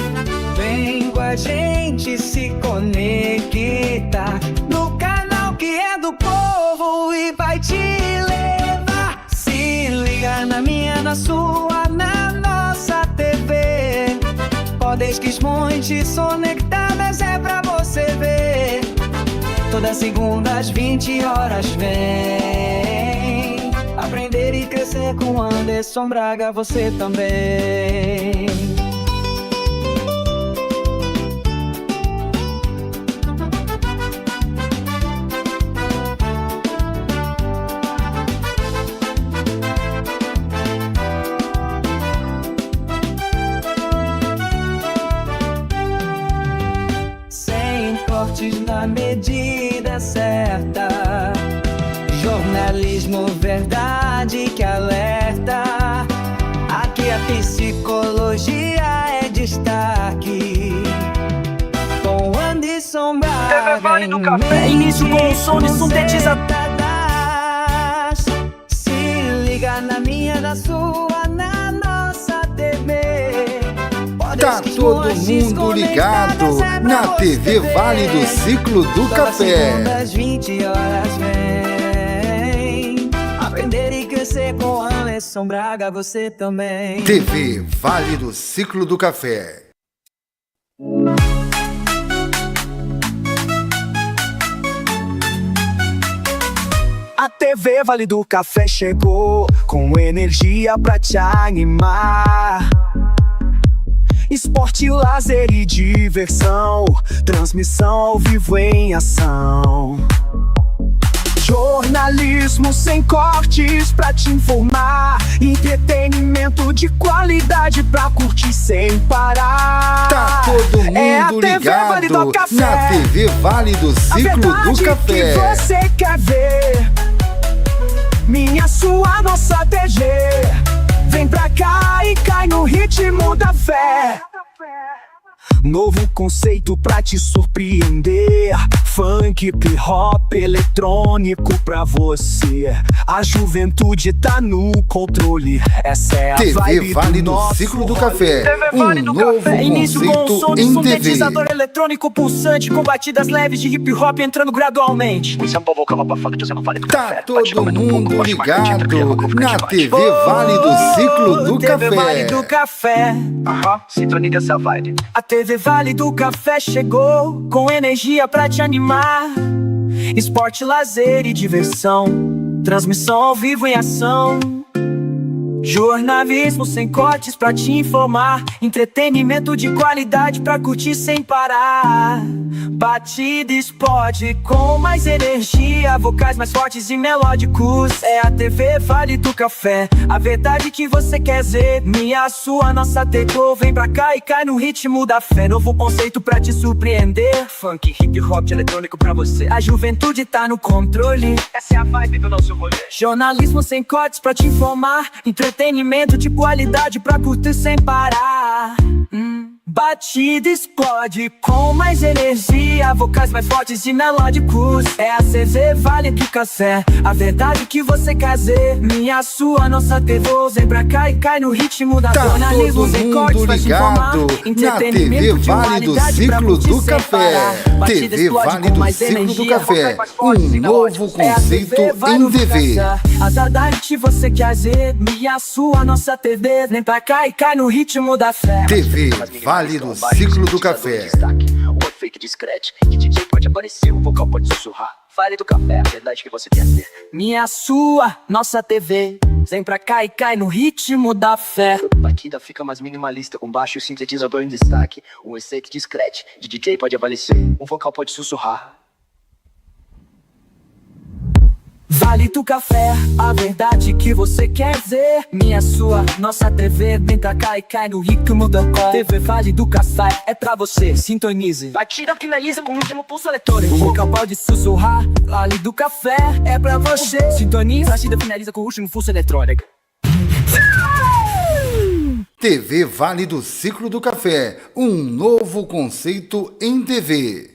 [SPEAKER 1] Vem com a gente se conectar no canal que é do povo e vai te levar. Se liga na minha, na sua, na nossa TV. Podes que Mentes Conectadas é pra você ver. Toda segunda às 20 horas vem aprender e crescer com Anderson Braga, você também. Sem cortes na medida certa. Jornalismo, verdade que alerta. Aqui a psicologia é destaque. Com Anderson Braga.
[SPEAKER 7] TV Vale do Café, início com o som de sintetizador.
[SPEAKER 1] sua na nossa TV. Pode
[SPEAKER 2] Tá
[SPEAKER 1] assistir
[SPEAKER 2] todo
[SPEAKER 1] lanches
[SPEAKER 2] mundo ligado
[SPEAKER 1] conectadas, é pra
[SPEAKER 2] na
[SPEAKER 1] você
[SPEAKER 2] TV
[SPEAKER 1] ver.
[SPEAKER 2] Vale do Ciclo do
[SPEAKER 1] Toda
[SPEAKER 2] Café.
[SPEAKER 1] segunda às 20 horas vem aprender e crescer com Anderson Braga, você também.
[SPEAKER 2] TV Vale do Ciclo do Café.
[SPEAKER 7] A TV Vale do Café chegou com energia pra te animar. Esporte, lazer e diversão, transmissão ao vivo em ação. Jornalismo sem cortes pra te informar, entretenimento de qualidade pra curtir sem parar.
[SPEAKER 2] Tá todo mundo
[SPEAKER 7] É a TV Vale do
[SPEAKER 2] ligado
[SPEAKER 7] Café,
[SPEAKER 2] na TV Vale do
[SPEAKER 7] a
[SPEAKER 2] Ciclo
[SPEAKER 7] verdade
[SPEAKER 2] do Café.
[SPEAKER 7] que você quer ver. Minha, sua, nossa TG. Vem pra cá e cai no ritmo da fé. Novo conceito pra te surpreender. Funk, hip-hop, eletrônico pra você. A juventude tá no controle. Essa é a
[SPEAKER 2] TV
[SPEAKER 7] vibe
[SPEAKER 2] Vale
[SPEAKER 7] do
[SPEAKER 2] do
[SPEAKER 7] nosso
[SPEAKER 2] Ciclo do
[SPEAKER 7] rolê.
[SPEAKER 2] Café.
[SPEAKER 7] TV Vale do
[SPEAKER 2] novo
[SPEAKER 7] Café. Início com o som
[SPEAKER 2] conceito
[SPEAKER 7] de
[SPEAKER 2] em TV.
[SPEAKER 7] sintetizador eletrônico pulsante, com batidas leves de hip-hop entrando gradualmente.
[SPEAKER 2] Tá todo mundo ligado na TV Vale do Ciclo do
[SPEAKER 7] TV Vale
[SPEAKER 2] Café.
[SPEAKER 7] do Café. Sintonia dessa vibe. A TV Vale do Café chegou com energia pra te animar. Esporte, lazer e diversão, transmissão ao vivo em ação. Jornalismo sem cortes pra te informar, entretenimento de qualidade pra curtir sem parar. Batida, esporte com mais energia, vocais mais fortes e melódicos. É a TV Vale do Café, a verdade que você quer ver. Minha, sua, nossa TV. Vem pra cá e cai no ritmo da fé. Novo conceito pra te surpreender. Funk, hip hop, eletrônico pra você. A juventude tá no controle. Essa é a vibe do nosso rolê. Jornalismo sem cortes pra te informar, entretenimento de qualidade pra curtir sem parar. Batida explode com mais energia, vocais mais fortes e melódicos. É a TV Vale do Café, a verdade que você quer ver. Minha, sua, nossa TV. Vem pra cá e cai no ritmo da
[SPEAKER 2] Tá
[SPEAKER 7] jornalismo
[SPEAKER 2] todo
[SPEAKER 7] sem
[SPEAKER 2] mundo
[SPEAKER 7] cortes pra te informar,
[SPEAKER 2] ligado na
[SPEAKER 7] entretenimento
[SPEAKER 2] TV
[SPEAKER 7] de
[SPEAKER 2] Vale do
[SPEAKER 7] qualidade pra
[SPEAKER 2] Ciclo
[SPEAKER 7] curtir
[SPEAKER 2] do
[SPEAKER 7] sem
[SPEAKER 2] Café.
[SPEAKER 7] parar. Batida
[SPEAKER 2] TV
[SPEAKER 7] explode
[SPEAKER 2] Vale
[SPEAKER 7] com
[SPEAKER 2] do
[SPEAKER 7] mais
[SPEAKER 2] Ciclo do
[SPEAKER 7] energia,
[SPEAKER 2] Café.
[SPEAKER 7] vocais mais fortes e
[SPEAKER 2] Um novo
[SPEAKER 7] melódicos. É a
[SPEAKER 2] conceito
[SPEAKER 7] TV Vale
[SPEAKER 2] em
[SPEAKER 7] do
[SPEAKER 2] TV.
[SPEAKER 7] Café, a verdade que você quer ver. Minha, sua, nossa TV. Vem pra cá e cai no ritmo da fé.
[SPEAKER 2] TV Vale do Ciclo do Café.
[SPEAKER 7] O efeito discreto, que DJ pode aparecer, o vocal pode sussurrar. Vale do Café, a verdade que você quer ter. Minha, sua, nossa TV. Vem pra cá e cai no ritmo da fé. A batida fica mais minimalista, com baixo sintetizador em destaque. O efeito discreto, de DJ pode aparecer, o vocal pode sussurrar. Vale do Café, a verdade que você quer ver. Minha, sua, nossa TV. Vem pra cá e cai no ritmo da fé. TV Vale do Café é pra você, sintonize. Batida finaliza com o último pulso eletrônico. O vocal pode sussurrar. Vale do Café é pra você, sintonize. Batida finaliza com o último pulso eletrônico.
[SPEAKER 2] TV Vale do Ciclo do Café. Um novo conceito em TV.